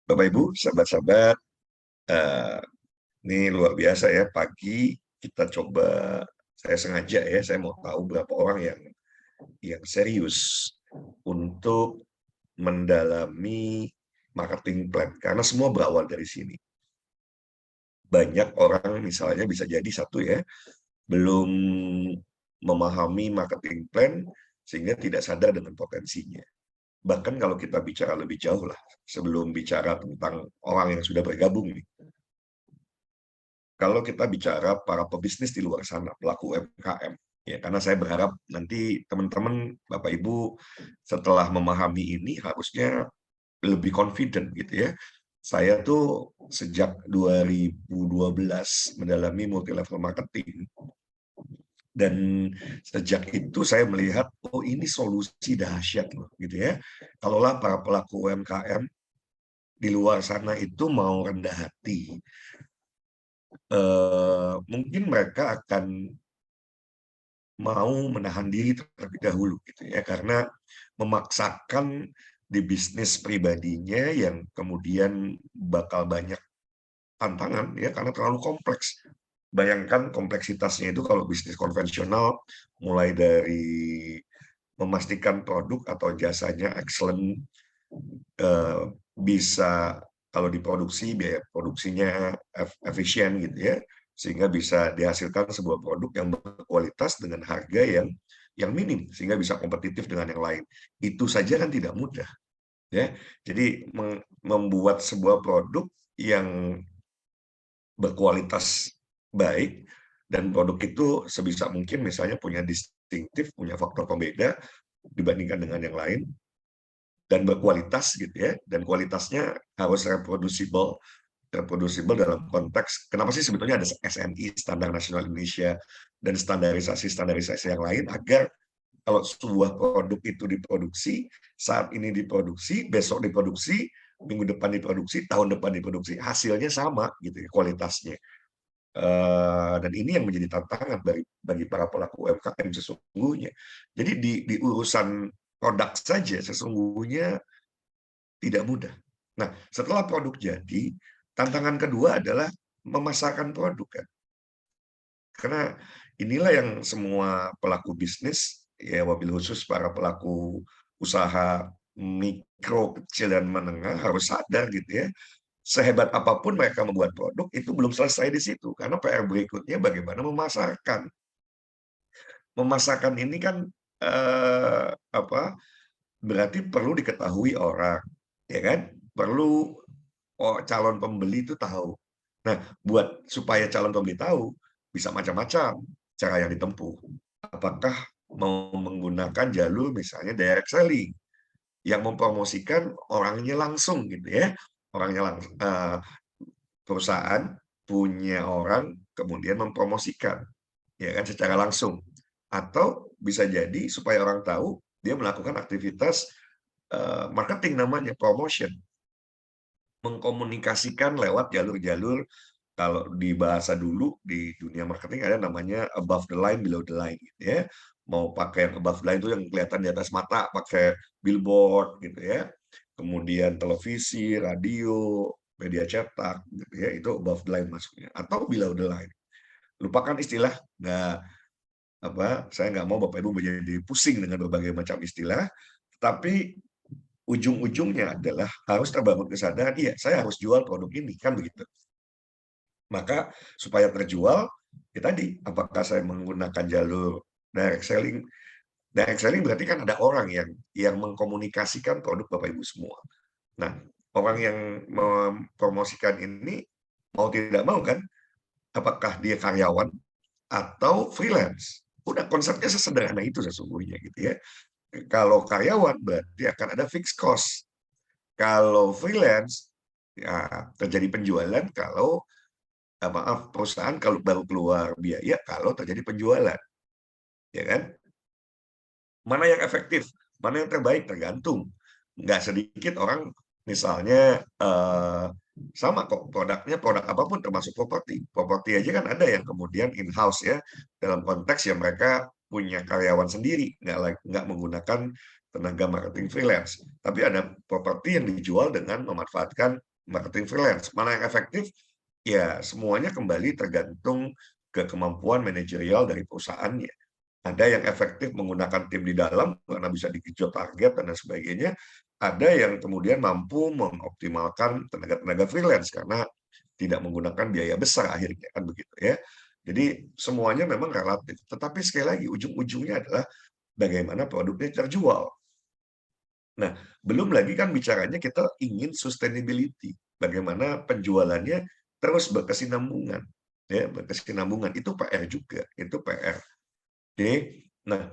Bapak Ibu, sahabat-sahabat, eh, ini luar biasa ya. Pagi kita coba, saya sengaja ya, saya mau tahu berapa orang yang serius untuk mendalami marketing plan, karena semua berawal dari sini. Banyak orang misalnya bisa jadi satu ya, belum memahami marketing plan sehingga tidak sadar dengan potensinya. Bahkan kalau kita bicara lebih jauh lah, sebelum bicara tentang orang yang sudah bergabung nih, kalau kita bicara para pebisnis di luar sana, pelaku UMKM, ya, karena saya berharap nanti teman-teman, Bapak Ibu, setelah memahami ini harusnya lebih confident gitu ya. Saya tuh sejak 2012 mendalami multi level marketing, dan sejak itu saya melihat, oh ini solusi dahsyat loh gitu ya. Kalaulah para pelaku UMKM di luar sana itu mau rendah hati, mungkin mereka akan mau menahan diri terlebih dahulu gitu ya, karena memaksakan di bisnis pribadinya yang kemudian bakal banyak tantangan ya, karena terlalu kompleks. Bayangkan kompleksitasnya itu kalau bisnis konvensional, mulai dari memastikan produk atau jasanya excellent, bisa kalau diproduksi biaya produksinya efisien gitu ya, sehingga bisa dihasilkan sebuah produk yang berkualitas dengan harga yang minim sehingga bisa kompetitif dengan yang lain. Itu saja kan tidak mudah ya. Jadi membuat sebuah produk yang berkualitas baik, dan produk itu sebisa mungkin misalnya punya distinktif, punya faktor pembeda dibandingkan dengan yang lain, dan berkualitas gitu ya, dan kualitasnya harus reproducible. Reproducible dalam konteks, kenapa sih sebetulnya ada SNI, Standar Nasional Indonesia, dan standarisasi yang lain, agar kalau sebuah produk itu diproduksi, saat ini diproduksi, besok diproduksi, minggu depan diproduksi, tahun depan diproduksi, hasilnya sama gitu ya, kualitasnya. Dan ini yang menjadi tantangan bagi para pelaku UMKM sesungguhnya. Jadi di urusan produk saja sesungguhnya tidak mudah. Nah, setelah produk jadi, tantangan kedua adalah memasarkan produk kan. Karena inilah yang semua pelaku bisnis, ya wabil khusus para pelaku usaha mikro, kecil, dan menengah harus sadar gitu ya. Sehebat apapun mereka membuat produk, itu belum selesai di situ. Karena PR berikutnya bagaimana memasarkan. Memasarkan ini kan berarti perlu diketahui orang, ya kan? Perlu calon pembeli itu tahu. Nah, buat supaya calon pembeli tahu, bisa macam-macam cara yang ditempuh. Apakah mau menggunakan jalur misalnya direct selling yang mempromosikan orangnya langsung gitu ya, orangnya langsung, perusahaan punya orang kemudian mempromosikan ya kan secara langsung, atau bisa jadi supaya orang tahu dia melakukan aktivitas marketing, namanya promotion, mengkomunikasikan lewat jalur-jalur. Kalau di bahasa dulu di dunia marketing ada namanya above the line, below the line gitu ya. Mau pakai yang above the line itu yang kelihatan di atas mata, pakai billboard gitu ya. Kemudian televisi, radio, media cetak gitu ya, itu above the line masuknya. Atau below the line. Lupakan istilah, saya nggak mau Bapak Ibu menjadi pusing dengan berbagai macam istilah, tapi ujung-ujungnya adalah harus terbangun kesadaran, iya saya harus jual produk ini, kan begitu. Maka supaya terjual, ya tadi, apakah saya menggunakan jalur direct selling? Direct selling berarti kan ada orang yang mengkomunikasikan produk Bapak Ibu semua. Nah, orang yang mempromosikan ini mau tidak mau kan, apakah dia karyawan atau freelance? Udah, konsepnya sesederhana itu sesungguhnya gitu ya. Kalau karyawan berarti akan ada fixed cost. Kalau freelance, ya terjadi penjualan kalau perusahaan kalau baru keluar biaya kalau terjadi penjualan, ya kan? Mana yang efektif, mana yang terbaik tergantung. Nggak sedikit orang misalnya sama kok produknya, produk apapun termasuk properti. Properti aja kan ada yang kemudian in-house ya, dalam konteks yang mereka punya karyawan sendiri, nggak menggunakan tenaga marketing freelance. Tapi ada properti yang dijual dengan memanfaatkan marketing freelance. Mana yang efektif? Ya, semuanya kembali tergantung ke kemampuan manajerial dari perusahaannya. Ada yang efektif menggunakan tim di dalam karena bisa dikejar target dan lain sebagainya. Ada yang kemudian mampu mengoptimalkan tenaga-tenaga freelance karena tidak menggunakan biaya besar akhirnya, kan begitu ya. Jadi semuanya memang relatif. Tetapi sekali lagi ujung-ujungnya adalah bagaimana produknya terjual. Nah, belum lagi kan bicaranya kita ingin sustainability. Bagaimana penjualannya terus berkesinambungan. Ya, berkesinambungan. Itu PR juga. Itu PR. Oke. Nah,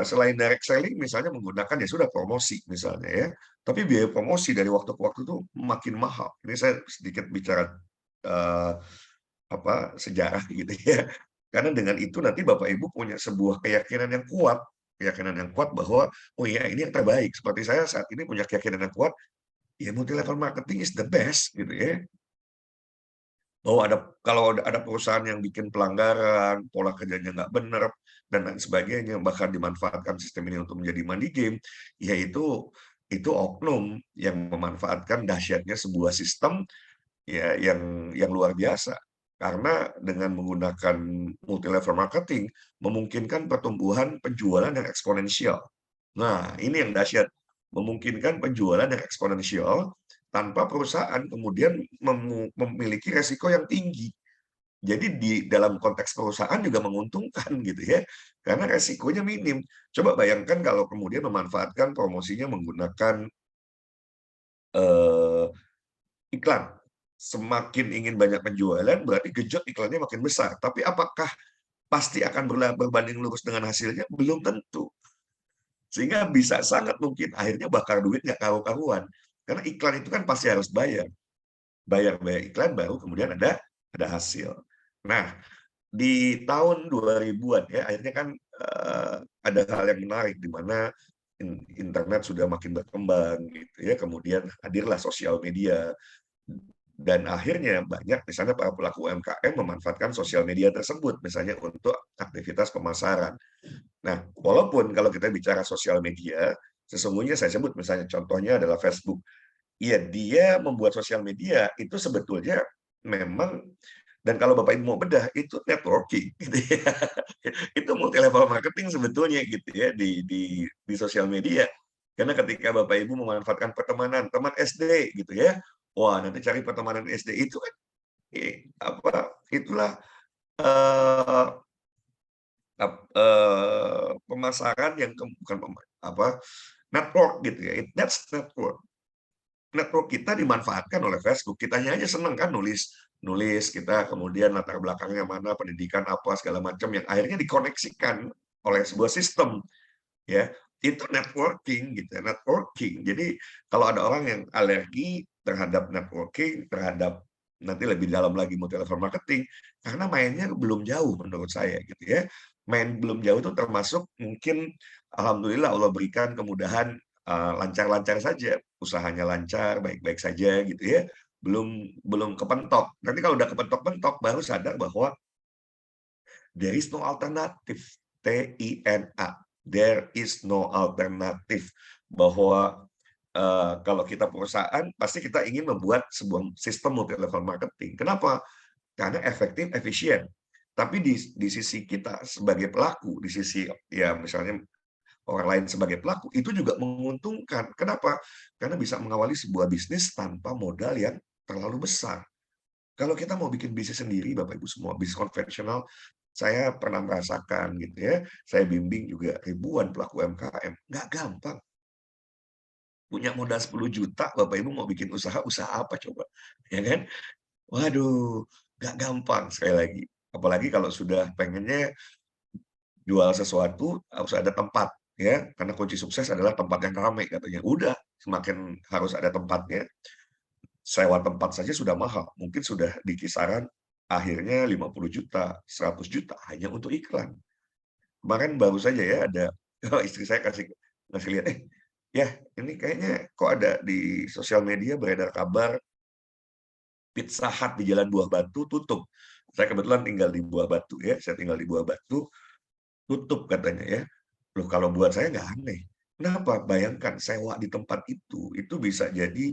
selain direct selling misalnya menggunakan ya sudah promosi misalnya ya. Tapi biaya promosi dari waktu ke waktu tuh makin mahal. Ini saya sedikit bicara eh, sejarah gitu ya. Karena dengan itu nanti Bapak Ibu punya sebuah keyakinan yang kuat bahwa oh iya ini yang terbaik. Seperti saya saat ini punya keyakinan yang kuat, ya multi level marketing is the best gitu ya. Bahwa kalau ada perusahaan yang bikin pelanggaran, pola kerjanya nggak benar dan lain sebagainya, bahkan dimanfaatkan sistem ini untuk menjadi money game, yaitu itu oknum yang memanfaatkan dahsyatnya sebuah sistem ya yang luar biasa. Karena dengan menggunakan multi level marketing memungkinkan pertumbuhan penjualan yang eksponensial. Nah, ini yang dahsyat. Memungkinkan penjualan yang eksponensial tanpa perusahaan kemudian memiliki resiko yang tinggi. Jadi di dalam konteks perusahaan juga menguntungkan gitu ya. Karena resikonya minim. Coba bayangkan kalau kemudian memanfaatkan promosinya menggunakan eh, iklan. Semakin ingin banyak penjualan, berarti gejot iklannya makin besar. Tapi apakah pasti akan berbanding lurus dengan hasilnya? Belum tentu. Sehingga bisa sangat mungkin akhirnya bakar duit nggak karu-karuan. Karena iklan itu kan pasti harus bayar. Bayar-bayar iklan baru kemudian ada hasil. Nah, di tahun 2000-an ya, akhirnya kan ada hal yang menarik di mana internet sudah makin berkembang gitu ya, kemudian hadirlah sosial media dan akhirnya banyak misalnya para pelaku UMKM memanfaatkan sosial media tersebut misalnya untuk aktivitas pemasaran. Nah, walaupun kalau kita bicara sosial media, sesungguhnya saya sebut misalnya contohnya adalah Facebook. Iya, dia membuat sosial media itu sebetulnya memang dan kalau Bapak Ibu mau bedah itu networking gitu ya. Itu multi level marketing sebetulnya gitu ya di sosial media. Karena ketika Bapak Ibu memanfaatkan pertemanan teman SD gitu ya. Wah, nanti cari pertemanan SD itu kan itulah eh, pemasaran yang bukan network gitu ya. That's network. Network kita dimanfaatkan oleh Facebook. Kitanya aja seneng kan nulis nulis kita kemudian latar belakangnya mana, pendidikan apa segala macam yang akhirnya dikoneksikan oleh sebuah sistem ya. Itu networking gitu ya, networking. Jadi kalau ada orang yang alergi terhadap networking, terhadap nanti lebih dalam lagi multi level marketing karena mainnya belum jauh menurut saya gitu ya. Main belum jauh itu termasuk mungkin alhamdulillah Allah berikan kemudahan lancar-lancar saja, usahanya lancar, baik-baik saja gitu ya. Belum belum kepentok. Nanti kalau udah kepentok-pentok baru sadar bahwa there is no alternative. TINA. There is no alternative. Bahwa kalau kita perusahaan pasti kita ingin membuat sebuah sistem multi level marketing. Kenapa? Karena efektif, efisien. Tapi di sisi kita sebagai pelaku, di sisi ya misalnya orang lain sebagai pelaku, itu juga menguntungkan. Kenapa? Karena bisa mengawali sebuah bisnis tanpa modal yang terlalu besar. Kalau kita mau bikin bisnis sendiri, Bapak Ibu semua, bisnis konvensional, saya pernah merasakan gitu ya, saya bimbing juga ribuan pelaku UMKM, nggak gampang. Punya modal 10 juta, Bapak Ibu mau bikin usaha, usaha apa coba? Ya kan? Waduh, nggak gampang sekali lagi. Apalagi kalau sudah pengennya jual sesuatu harus ada tempat ya karena kunci sukses adalah tempat yang ramai katanya udah semakin harus ada tempatnya sewa tempat saja sudah mahal mungkin sudah di kisaran akhirnya 50 juta 100 juta hanya untuk iklan kemarin baru saja ya ada istri saya kasih lihat ya ini kayaknya kok ada di sosial media beredar kabar Pizza Hut di Jalan Buah Batu tutup saya kebetulan tinggal di Buah Batu ya saya tinggal di Buah Batu tutup katanya ya. Loh kalau buat saya nggak aneh. Kenapa? Bayangkan sewa di tempat itu bisa jadi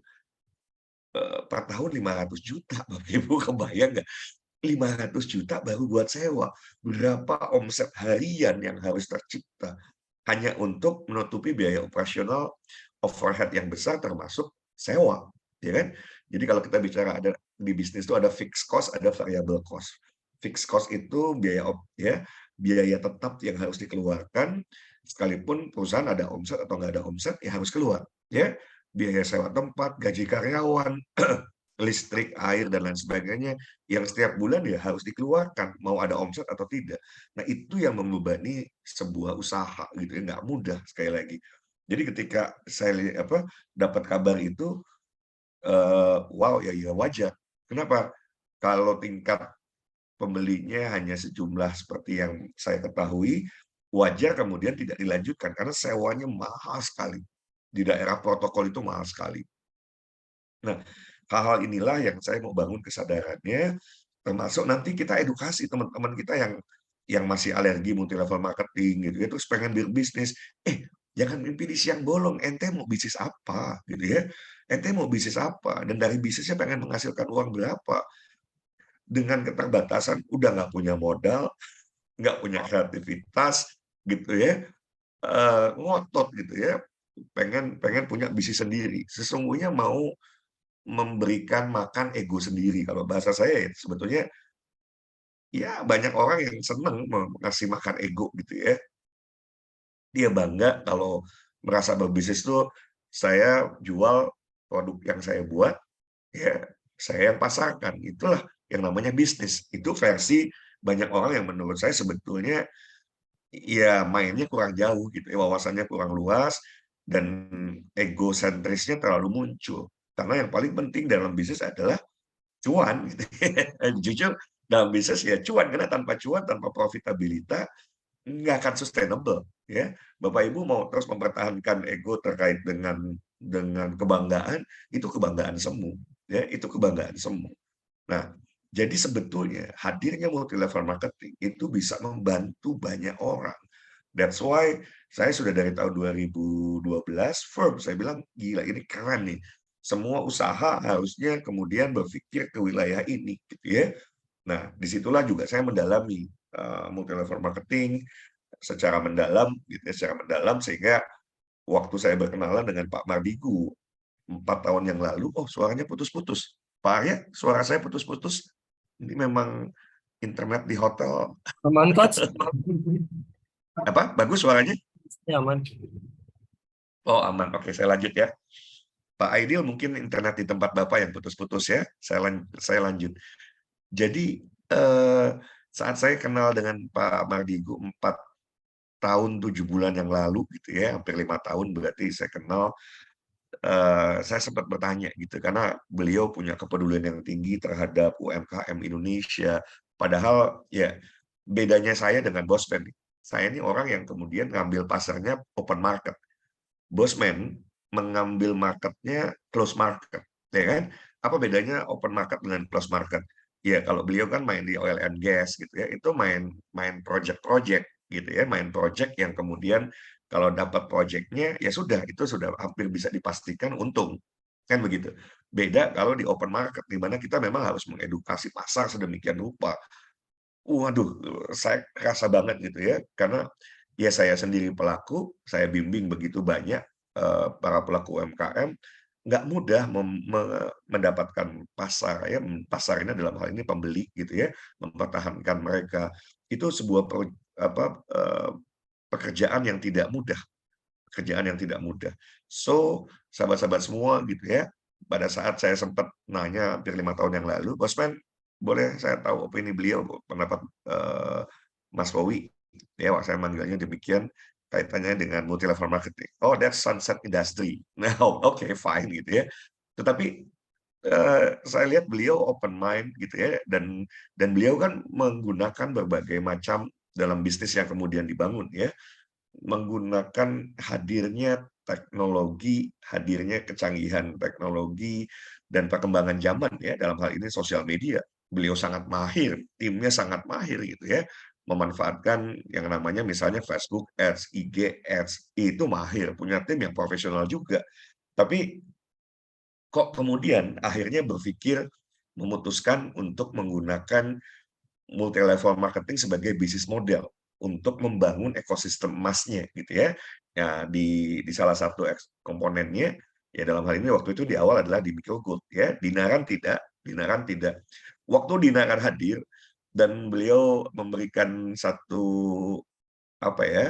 per tahun 500 juta, Bapak Ibu kebayang nggak? 500 juta baru buat sewa. Berapa omset harian yang harus tercipta hanya untuk menutupi biaya operasional overhead yang besar termasuk sewa, ya kan? Jadi kalau kita bicara ada di bisnis itu ada fixed cost, ada variable cost. Fixed cost itu biaya tetap yang harus dikeluarkan sekalipun perusahaan ada omset atau nggak ada omset ya harus keluar, ya. Biaya sewa tempat, gaji karyawan, listrik, air, dan lain sebagainya, yang setiap bulan ya harus dikeluarkan, mau ada omset atau tidak. Nah, itu yang membebani sebuah usaha gitu ya, nggak mudah sekali lagi. Jadi ketika saya dapat kabar itu, wow, ya wajar. Kenapa? Kalau tingkat pembelinya hanya sejumlah seperti yang saya ketahui, wajar kemudian tidak dilanjutkan karena sewanya mahal sekali. Di daerah protokol itu mahal sekali. Nah, hal-hal inilah yang saya mau bangun kesadarannya, termasuk nanti kita edukasi teman-teman kita yang masih alergi multi level marketing gitu ya, terus pengen berbisnis, jangan mimpi di siang bolong, ente mau bisnis apa gitu ya, ente mau bisnis apa, dan dari bisnisnya pengen menghasilkan uang berapa, dengan keterbatasan udah nggak punya modal, nggak punya kreativitas gitu ya, ngotot gitu ya, pengen pengen punya bisnis sendiri. Sesungguhnya mau memberikan makan ego sendiri. Kalau bahasa saya ya sebetulnya ya banyak orang yang senang ngasih makan ego gitu ya. Dia bangga kalau merasa berbisnis tuh saya jual produk yang saya buat, ya saya yang pasarkan. Itulah yang namanya bisnis. Itu versi banyak orang yang menurut saya sebetulnya ya mainnya kurang jauh gitu ya, wawasannya kurang luas dan egosentrisnya terlalu muncul. Karena yang paling penting dalam bisnis adalah cuan gitu. Jujur dalam bisnis ya cuan, karena tanpa cuan, tanpa profitabilitas nggak akan sustainable ya. Bapak Ibu mau terus mempertahankan ego terkait dengan kebanggaan, itu kebanggaan semu ya, itu kebanggaan semu. Nah, jadi sebetulnya hadirnya multi level marketing itu bisa membantu banyak orang. That's why saya sudah dari tahun 2012 firm, saya bilang gila ini keren nih. Semua usaha harusnya kemudian berpikir ke wilayah ini gitu ya. Nah, disitulah juga saya mendalami multi level marketing secara mendalam gitu ya, secara mendalam sehingga waktu saya berkenalan dengan Pak Mardigu 4 tahun yang lalu, oh suaranya putus-putus. Pak Arya, suara saya putus-putus. Ini memang internet di hotel Aman, Coach. apa? Bagus suaranya? Ya, aman. Oh, aman. Oke, saya lanjut ya. Pak Aidil mungkin internet di tempat Bapak yang putus-putus ya. Saya lanjut. Jadi saat saya kenal dengan Pak Mardigu 4 tahun 7 bulan yang lalu gitu ya, hampir 5 tahun berarti saya kenal. Saya sempat bertanya gitu karena beliau punya kepedulian yang tinggi terhadap UMKM Indonesia. Padahal ya bedanya saya dengan Bosman. Saya ini orang yang kemudian ngambil pasarnya open market. Bosman mengambil marketnya close market, ya kan? Apa bedanya open market dengan close market? Ya kalau beliau kan main di oil and gas gitu ya, itu main project-project gitu ya, main project yang kemudian kalau dapat projectnya ya sudah itu sudah hampir bisa dipastikan untung kan begitu. Beda kalau di open market di mana kita memang harus mengedukasi pasar sedemikian rupa. Waduh, saya kerasa banget gitu ya, karena ya saya sendiri pelaku, saya bimbing begitu banyak para pelaku UMKM, nggak mudah mendapatkan pasar ya, pasar ini dalam hal ini pembeli gitu ya, mempertahankan mereka. Itu sebuah pekerjaan yang tidak mudah, pekerjaan yang tidak mudah. So, sahabat-sahabat semua gitu ya, pada saat saya sempat nanya hampir 5 tahun yang lalu, Bosman, boleh saya tahu opini beliau, pendapat Mas Rowi, ya, saya manggilnya demikian, kaitannya dengan multi level marketing. Oh, that's sunset industry. Nah, oke, fine gitu ya. Tetapi saya lihat beliau open mind gitu ya, dan beliau kan menggunakan berbagai macam dalam bisnis yang kemudian dibangun ya, menggunakan hadirnya teknologi, hadirnya kecanggihan teknologi dan perkembangan zaman ya, dalam hal ini sosial media. Beliau sangat mahir, timnya sangat mahir gitu ya, memanfaatkan yang namanya misalnya Facebook Ads, IG Ads, itu mahir, punya tim yang profesional juga. Tapi kok kemudian akhirnya berpikir memutuskan untuk menggunakan multi level marketing sebagai bisnis model untuk membangun ekosistem emasnya gitu ya. Ya di salah satu komponennya ya dalam hal ini waktu itu di awal adalah di Micro Gold ya. Dinaran tidak. Waktu Dinaran hadir dan beliau memberikan satu apa ya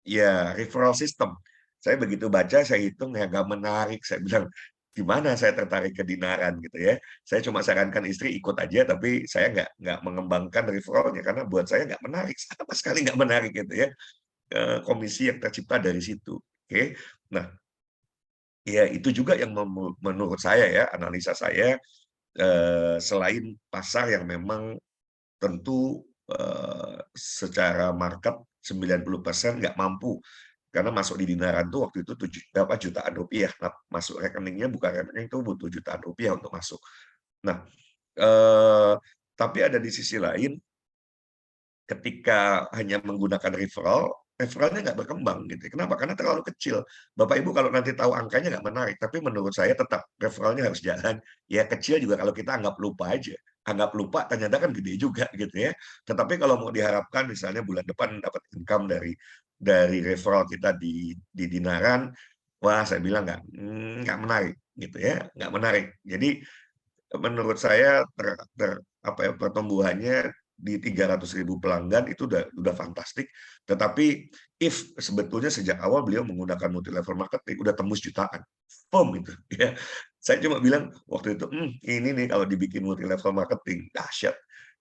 ya, referral system. Saya begitu baca, saya hitung ya nggak menarik. Saya bilang, gimana saya tertarik ke Dinaran gitu ya. Saya cuma sarankan istri ikut aja, tapi saya nggak mengembangkan referralnya karena buat saya nggak menarik, sama sekali nggak menarik gitu ya. Komisi yang tercipta dari situ. Oke, nah ya itu juga yang menurut saya ya analisa saya selain pasar yang memang tentu secara market 90% nggak mampu karena masuk di Dinaran tuh waktu itu berapa jutaan rupiah. Nah, masuk rekeningnya bukan rekening itu butuh jutaan rupiah untuk masuk. Nah, eh, tapi ada di sisi lain ketika hanya menggunakan referralnya nggak berkembang gitu. Kenapa? Karena terlalu kecil. Bapak Ibu kalau nanti tahu angkanya nggak menarik, tapi menurut saya tetap referralnya harus jalan. Ya kecil juga kalau kita anggap lupa aja. Anggap lupa ternyata kan gede juga gitu ya. Tetapi kalau mau diharapkan misalnya bulan depan dapat income dari referral kita di Dinaran, wah saya bilang nggak menarik gitu ya, nggak menarik. Jadi menurut saya apa ya, pertumbuhannya di 300.000 pelanggan itu udah fantastik. Tetapi if sebetulnya sejak awal beliau menggunakan multi level marketing udah tembus jutaan, firm gitu ya. Saya cuma bilang waktu itu, ini nih kalau dibikin multi level marketing dahsyat.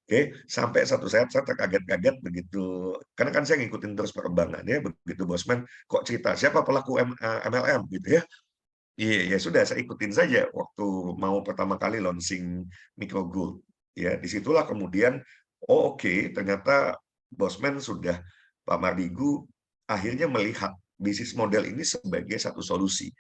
Oke, sampai satu saat saya terkaget-kaget begitu, karena kan saya ngikutin terus perkembangannya, begitu Bosman kok cerita siapa pelaku MLM gitu ya. Iya, ya sudah saya ikutin saja waktu mau pertama kali launching Micro Gold. Ya, disitulah kemudian, oh oke, ternyata Bosman sudah Pak Mardigu akhirnya melihat bisnis model ini sebagai satu solusi.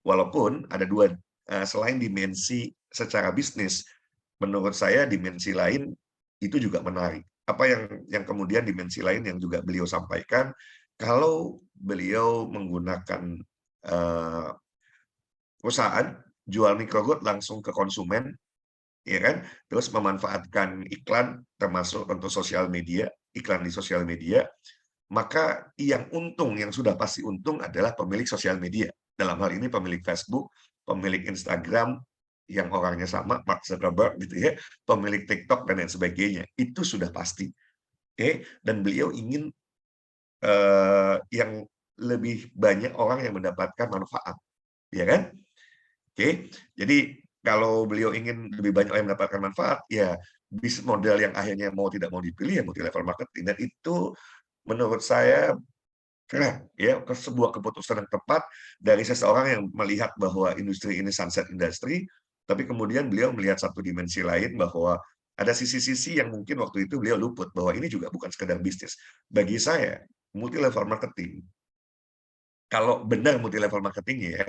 Walaupun ada dua, selain dimensi secara bisnis, menurut saya dimensi lain itu juga menarik. Apa yang kemudian dimensi lain yang juga beliau sampaikan, kalau beliau menggunakan eh, perusahaan jual microgold langsung ke konsumen, ya kan? Terus memanfaatkan iklan, termasuk tentu sosial media, iklan di sosial media, maka yang untung, yang sudah pasti untung adalah pemilik sosial media. Dalam hal ini pemilik Facebook, pemilik Instagram, yang orangnya sama, Mark Zuckerberg gitu ya, pemilik TikTok dan lain sebagainya. Itu sudah pasti. Oke, dan beliau ingin yang lebih banyak orang yang mendapatkan manfaat, ya kan? Oke, jadi kalau beliau ingin lebih banyak orang yang mendapatkan manfaat, ya bisnis model yang akhirnya mau tidak mau dipilih ya multi level marketing, dan itu menurut saya keren ya, sebuah keputusan yang tepat dari seseorang yang melihat bahwa industri ini sunset industry, tapi kemudian beliau melihat satu dimensi lain bahwa ada sisi-sisi yang mungkin waktu itu beliau luput bahwa ini juga bukan sekedar bisnis. Bagi saya, multi level marketing kalau benar multi level marketing ya,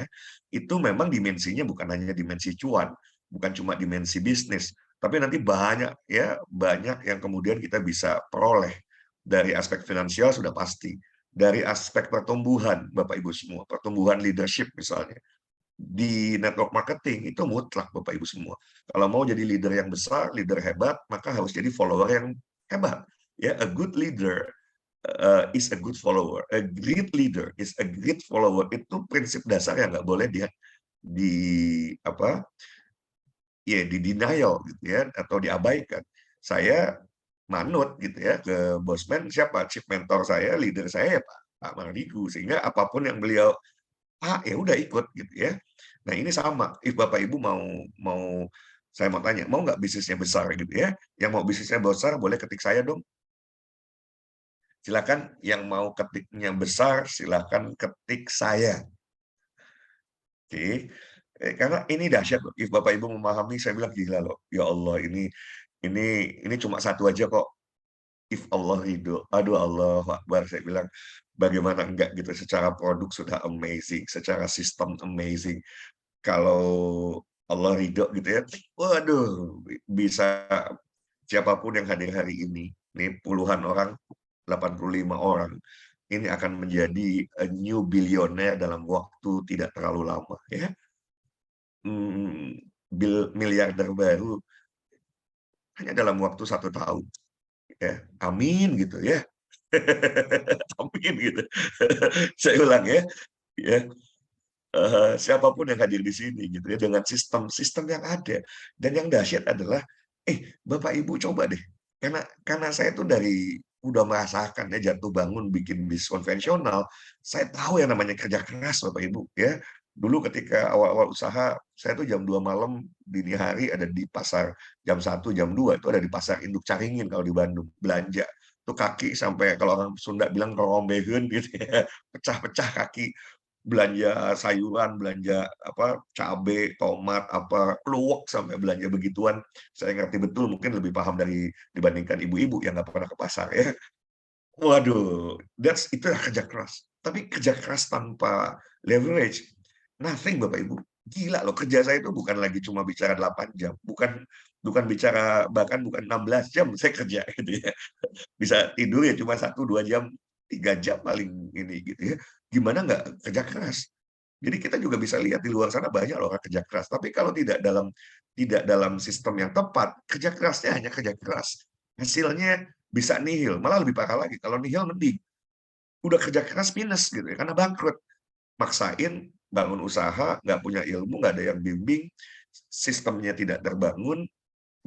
itu memang dimensinya bukan hanya dimensi cuan, bukan cuma dimensi bisnis, tapi nanti banyak ya, banyak yang kemudian kita bisa peroleh dari aspek finansial sudah pasti, dari aspek pertumbuhan Bapak Ibu semua, pertumbuhan leadership misalnya. Di network marketing itu mutlak Bapak Ibu semua. Kalau mau jadi leader yang besar, leader hebat, maka harus jadi follower yang hebat. Ya, a good leader is a good follower. A great leader is a great follower. Itu prinsip dasar yang nggak boleh di apa ya di denial gitu ya atau diabaikan. Saya manut gitu ya ke Bosman siapa chief mentor saya, leader saya ya Pak Mardigu, sehingga apapun yang beliau ya udah ikut gitu ya. Nah ini sama, if Bapak Ibu mau mau saya mau tanya, mau nggak bisnisnya besar gitu ya? Yang mau bisnisnya besar boleh ketik saya dong. Silakan yang mau ketiknya besar, silakan ketik saya. Oke. Karena ini dahsyat loh. If Bapak Ibu memahami, saya bilang gila loh. Ya Allah, ini cuma satu aja kok. If Allah ridho. Aduh Allah Akbar, saya bilang bagaimana enggak gitu. Secara produk sudah amazing, secara sistem amazing. Kalau Allah ridho gitu ya, waduh, bisa siapapun yang hadir hari ini, nih puluhan orang, 85 orang, ini akan menjadi a new billionaire dalam waktu tidak terlalu lama, ya. Miliarder baru hanya dalam waktu 1 tahun, ya. Amin gitu ya. Amin gitu. Saya ulang ya, ya. Siapapun yang hadir di sini gitu ya, dengan sistem yang ada. Dan yang dahsyat adalah, Bapak Ibu coba deh, karena saya tuh dari udah merasakan ya jatuh bangun bikin bis konvensional, saya tahu yang namanya kerja keras Bapak Ibu ya. Dulu ketika awal-awal usaha, saya tuh jam 2 malam, dini hari ada di pasar, jam 1, jam 2 itu ada di pasar induk Caringin kalau di Bandung, belanja. Tuh kaki sampai kalau orang Sunda bilang rorombehen gitu ya, pecah-pecah kaki belanja sayuran, belanja apa cabe, tomat, apa kluwek sampai belanja begituan. Saya ngerti betul, mungkin lebih paham dibandingkan ibu-ibu yang nggak pernah ke pasar ya. Waduh, itu kerja keras. Tapi kerja keras tanpa leverage, nothing Bapak Ibu. Gila loh, kerja saya itu bukan lagi cuma bicara 8 jam, bukan bukan bicara bahkan bukan 16 jam saya kerja gitu ya. Bisa tidur ya cuma 1-2 jam, 3 jam paling ini gitu ya. Gimana nggak kerja keras? Jadi kita juga bisa lihat di luar sana banyak loh orang kerja keras. Tapi kalau tidak dalam sistem yang tepat, kerja kerasnya hanya kerja keras. Hasilnya bisa nihil, malah lebih parah lagi. Kalau nihil mending. Udah kerja keras minus gitu ya, karena bangkrut. Maksain bangun usaha, nggak punya ilmu, nggak ada yang bimbing, sistemnya tidak terbangun,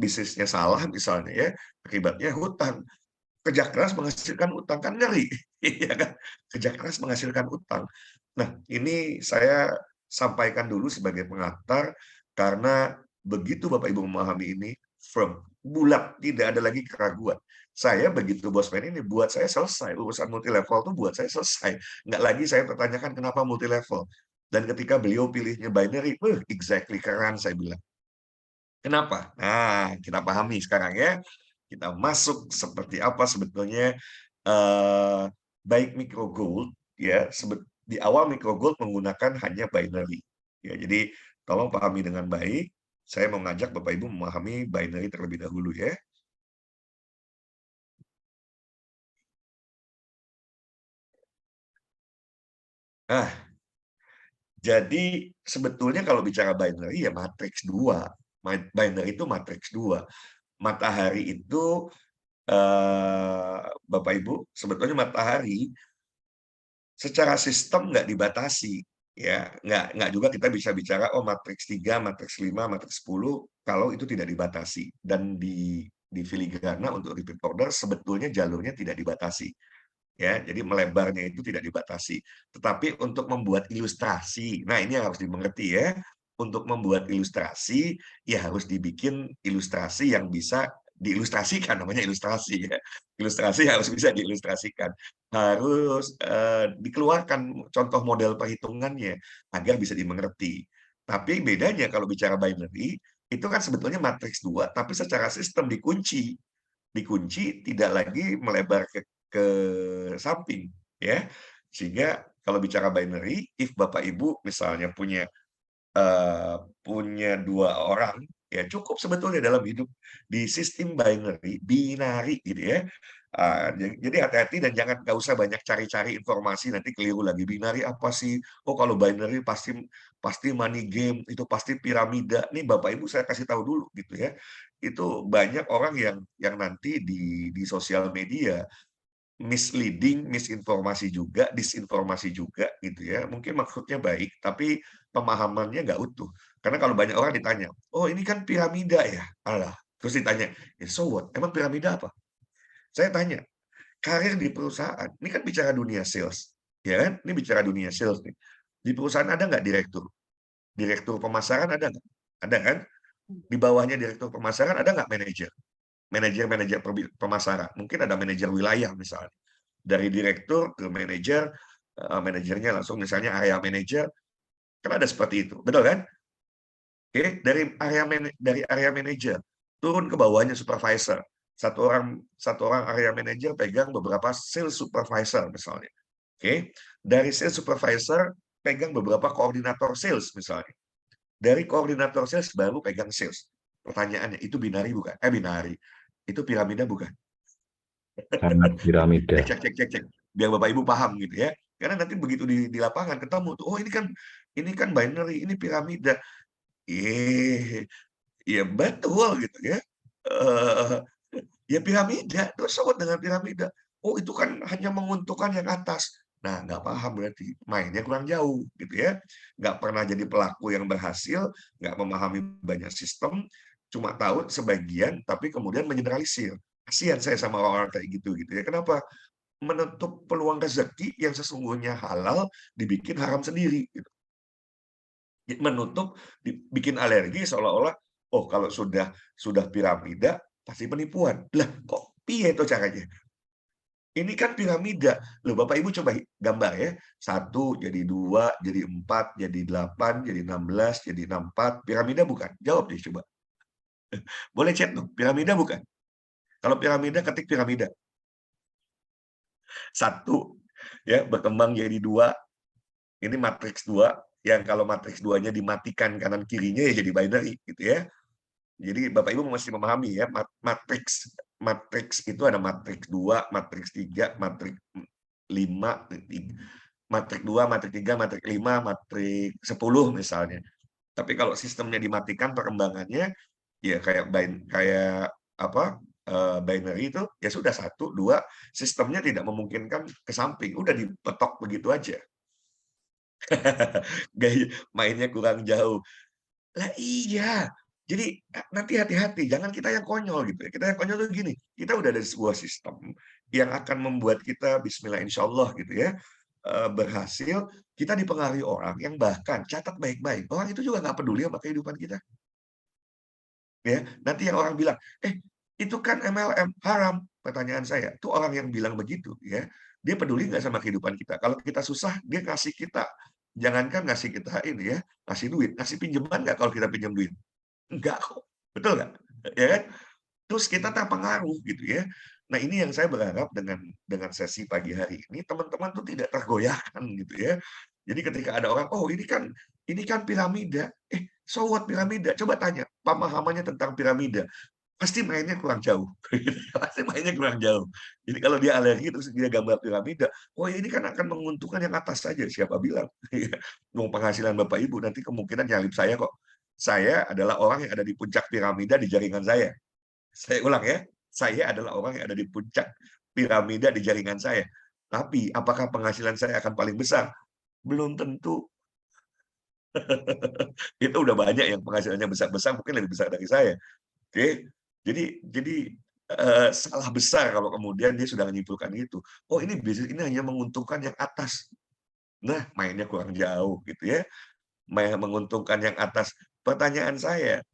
bisnisnya salah misalnya ya, akibatnya hutang. Kerja keras menghasilkan utang, kan ngeri. Iya kan? Kerja keras menghasilkan utang. Nah, ini saya sampaikan dulu sebagai pengantar, karena begitu Bapak Ibu memahami ini, firm, bulat, tidak ada lagi keraguan. Saya begitu Bosman ini, buat saya selesai. Urusan multi level itu buat saya selesai. Nggak lagi saya pertanyakan kenapa multi level. Dan ketika beliau pilihnya binary, exactly, keren saya bilang. Kenapa? Nah, kita pahami sekarang ya. Kita masuk seperti apa sebetulnya baik micro gold ya. Di awal micro gold menggunakan hanya binary. Ya, jadi tolong pahami dengan baik. Saya mau ngajak Bapak Ibu memahami binary terlebih dahulu ya. Nah, jadi sebetulnya kalau bicara binary ya matriks 2. Binary itu matriks 2. Matahari itu Bapak Ibu, sebetulnya matahari secara sistem nggak dibatasi, ya. Nggak juga kita bisa bicara, oh matriks 3, matriks 5, matriks 10, kalau itu tidak dibatasi. Dan di filigrana untuk repeat order sebetulnya jalurnya tidak dibatasi. Ya, jadi melebarnya itu tidak dibatasi. Tetapi untuk membuat ilustrasi, nah ini yang harus dimengerti ya. Untuk membuat ilustrasi, ya harus dibikin ilustrasi yang bisa diilustrasikan, namanya ilustrasi ya. Ilustrasi harus bisa diilustrasikan. Harus dikeluarkan contoh model perhitungannya agar bisa dimengerti. Tapi bedanya kalau bicara binary, itu kan sebetulnya matriks 2, tapi secara sistem dikunci. Dikunci tidak lagi melebar ke samping ya, sehingga kalau bicara binary, if Bapak Ibu misalnya punya 2 orang ya cukup sebetulnya dalam hidup di sistem binary gitu ya. Jadi hati-hati dan nggak usah banyak cari-cari informasi, nanti keliru lagi. Binary apa sih? Oh kalau binary pasti pasti money game, itu pasti piramida. Nih Bapak Ibu saya kasih tahu dulu gitu ya. Itu banyak orang yang nanti di sosial media misleading, misinformasi juga, disinformasi juga gitu ya. Mungkin maksudnya baik, tapi pemahamannya nggak utuh. Karena kalau banyak orang ditanya, oh ini kan piramida ya, alah. Terus ditanya, so what? Emang piramida apa? Saya tanya, karir di perusahaan, ini kan bicara dunia sales, ya kan? Ini bicara dunia sales nih. Di perusahaan ada nggak direktur? Direktur pemasaran ada nggak? Ada kan? Di bawahnya direktur pemasaran ada nggak manajer? Manajer-manajer pemasaran. Mungkin ada manajer wilayah misalnya. Dari direktur ke manajer, manajernya langsung misalnya area manajer, kan ada seperti itu, betul kan? Oke, dari area manajer turun ke bawahnya supervisor. Satu orang area manajer pegang beberapa sales supervisor misalnya. Oke, dari sales supervisor pegang beberapa koordinator sales misalnya. Dari koordinator sales baru pegang sales. Pertanyaannya, itu binari bukan? Binari. Itu piramida bukan? Sangat piramida. Cek, cek, cek, cek, cek. biar Bapak Ibu paham gitu ya. Karena nanti begitu di lapangan ketemu tuh, oh ini kan binary, ini piramida. Eh, ya betul gitu ya. Eh, ya piramida, terus sama dengan piramida. Oh itu kan hanya menguntungkan yang atas. Nah, nggak paham berarti mainnya kurang jauh gitu ya. Nggak pernah jadi pelaku yang berhasil, nggak memahami banyak sistem, cuma tahu sebagian, tapi kemudian mengeneralisir. Kasihan saya sama orang-orang kayak gitu ya. Kenapa? Menutup peluang rezeki yang sesungguhnya halal dibikin haram sendiri. Gitu. Menutup, bikin alergi seolah-olah, oh kalau sudah piramida pasti penipuan. Lah kok piye itu caranya? Ini kan piramida. Loh Bapak Ibu coba gambar ya. 1 jadi 2 jadi 4 jadi 8 jadi 16 jadi 64. Piramida bukan? Jawab deh coba. Boleh chat tuh, piramida bukan? Kalau piramida ketik piramida. 1 ya berkembang jadi 2. Ini matriks 2 yang kalau matriks 2-nya dimatikan kanan kirinya ya jadi binary gitu ya. Jadi Bapak Ibu mesti memahami ya, matriks matriks itu ada matriks 2, matriks 3, matriks 5, matriks 2, matriks 3, matriks 5, matriks 10 misalnya. Tapi kalau sistemnya dimatikan perkembangannya ya kayak apa? Binary itu ya sudah 1, 2, sistemnya tidak memungkinkan ke samping, udah dipetok begitu aja. Gaya mainnya kurang jauh. Lah iya. Jadi nanti hati-hati, jangan kita yang konyol gitu ya. Kita yang konyol tuh gini, kita udah ada sebuah sistem yang akan membuat kita bismillah insyaallah gitu ya, berhasil, kita dipengaruhi orang yang bahkan catat baik-baik, orang itu juga nggak peduli sama kehidupan kita. Ya, nanti yang orang bilang, itu kan MLM, haram." Pertanyaan saya, tuh orang yang bilang begitu ya, dia peduli nggak sama kehidupan kita? Kalau kita susah, dia ngasih kita, jangankan ngasih kita ini ya, ngasih duit, ngasih pinjaman nggak kalau kita pinjam duit? Enggak kok, betul nggak? Ya kan? Terus kita terpengaruh gitu ya. Nah ini yang saya berharap dengan sesi pagi hari ini, teman-teman tuh tidak tergoyahkan gitu ya. Jadi ketika ada orang, "Oh ini kan piramida." So what piramida? Coba tanya, pemahamannya tentang piramida. Pasti mainnya kurang jauh. Pasti mainnya kurang jauh. Jadi kalau dia alergi terus dia gambar piramida, "Oh ini kan akan menguntungkan yang atas saja." Siapa bilang? Mau penghasilan Bapak Ibu nanti kemungkinan nyalip saya kok. Saya adalah orang yang ada di puncak piramida di jaringan saya. Saya ulang ya, saya adalah orang yang ada di puncak piramida di jaringan saya. Tapi apakah penghasilan saya akan paling besar? Belum tentu. Itu udah banyak yang penghasilannya besar-besar, mungkin lebih besar dari saya. Oke. Jadi, salah besar kalau kemudian dia sudah menyimpulkan itu. Oh ini bisnis ini hanya menguntungkan yang atas. Nah, mainnya kurang jauh gitu ya. Menguntungkan yang atas. Pertanyaan saya,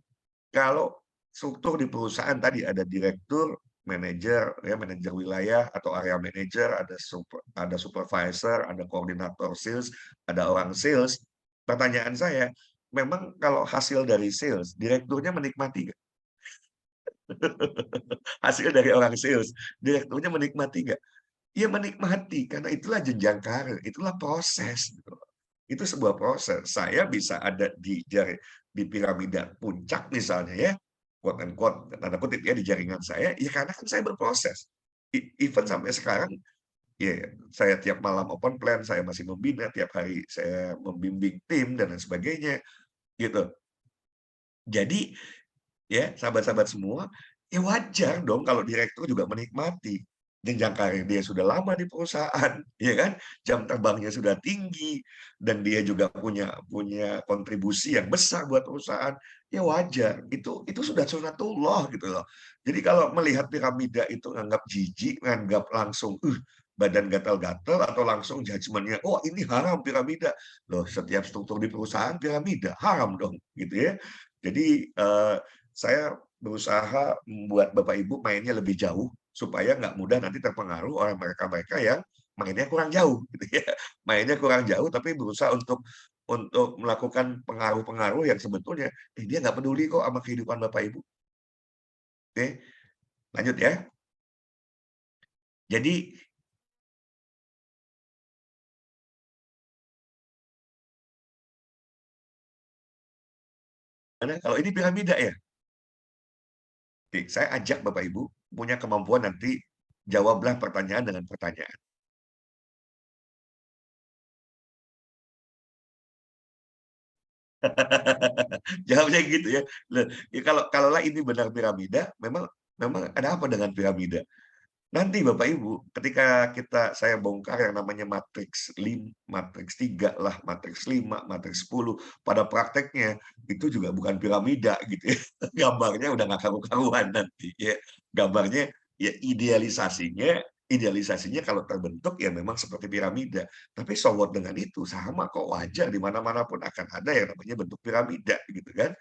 kalau struktur di perusahaan tadi ada direktur, manajer, ya manajer wilayah atau area manager, ada supervisor, ada koordinator sales, ada orang sales. Pertanyaan saya, memang kalau hasil dari sales, direkturnya menikmati nggak? Hasil dari orang sales, direkturnya menikmati nggak? Ya menikmati, karena itulah jenjang karir, itulah proses. Gitu. Itu sebuah proses. Saya bisa ada di piramida puncak misalnya ya, quote unquote, tanda kutip ya, di jaringan saya, ya karena kan saya berproses. Even sampai sekarang, ya saya tiap malam open plan, saya masih membina, tiap hari saya membimbing tim, dan lain sebagainya. Gitu. Jadi, ya sahabat-sahabat semua, ya wajar dong kalau direktur juga menikmati. Jenjang karir dia sudah lama di perusahaan, ya kan? Jam terbangnya sudah tinggi, dan dia juga punya punya kontribusi yang besar buat perusahaan, ya wajar. Itu sudah sunatullah gitu loh. Jadi kalau melihat piramida itu nganggap jijik, nganggap langsung, badan gatal-gatal atau langsung judgement-nya, "Oh ini haram piramida." Loh setiap struktur di perusahaan piramida, haram dong gitu ya. Jadi, saya berusaha membuat Bapak Ibu mainnya lebih jauh, supaya nggak mudah nanti terpengaruh oleh mereka-mereka yang mainnya kurang jauh, gitu ya. Mainnya kurang jauh, tapi berusaha untuk melakukan pengaruh-pengaruh yang sebetulnya, dia nggak peduli kok sama kehidupan Bapak Ibu. Oke, lanjut ya. Jadi, kalau ini piramida ya? Oke, saya ajak Bapak Ibu punya kemampuan nanti jawablah pertanyaan dengan pertanyaan. Jawabnya gitu ya. Loh, ya kalaulah ini benar piramida, memang memang ada apa dengan piramida? Nanti Bapak Ibu, ketika saya bongkar yang namanya matriks 3 lah, matriks 5, matriks 10, pada prakteknya itu juga bukan piramida gitu ya. Gambarnya udah nggak karu-karuan nanti ya. Gambarnya ya idealisasinya kalau terbentuk ya memang seperti piramida. Tapi so what dengan itu? Sama kok, wajar di mana-mana pun akan ada yang namanya bentuk piramida gitu kan.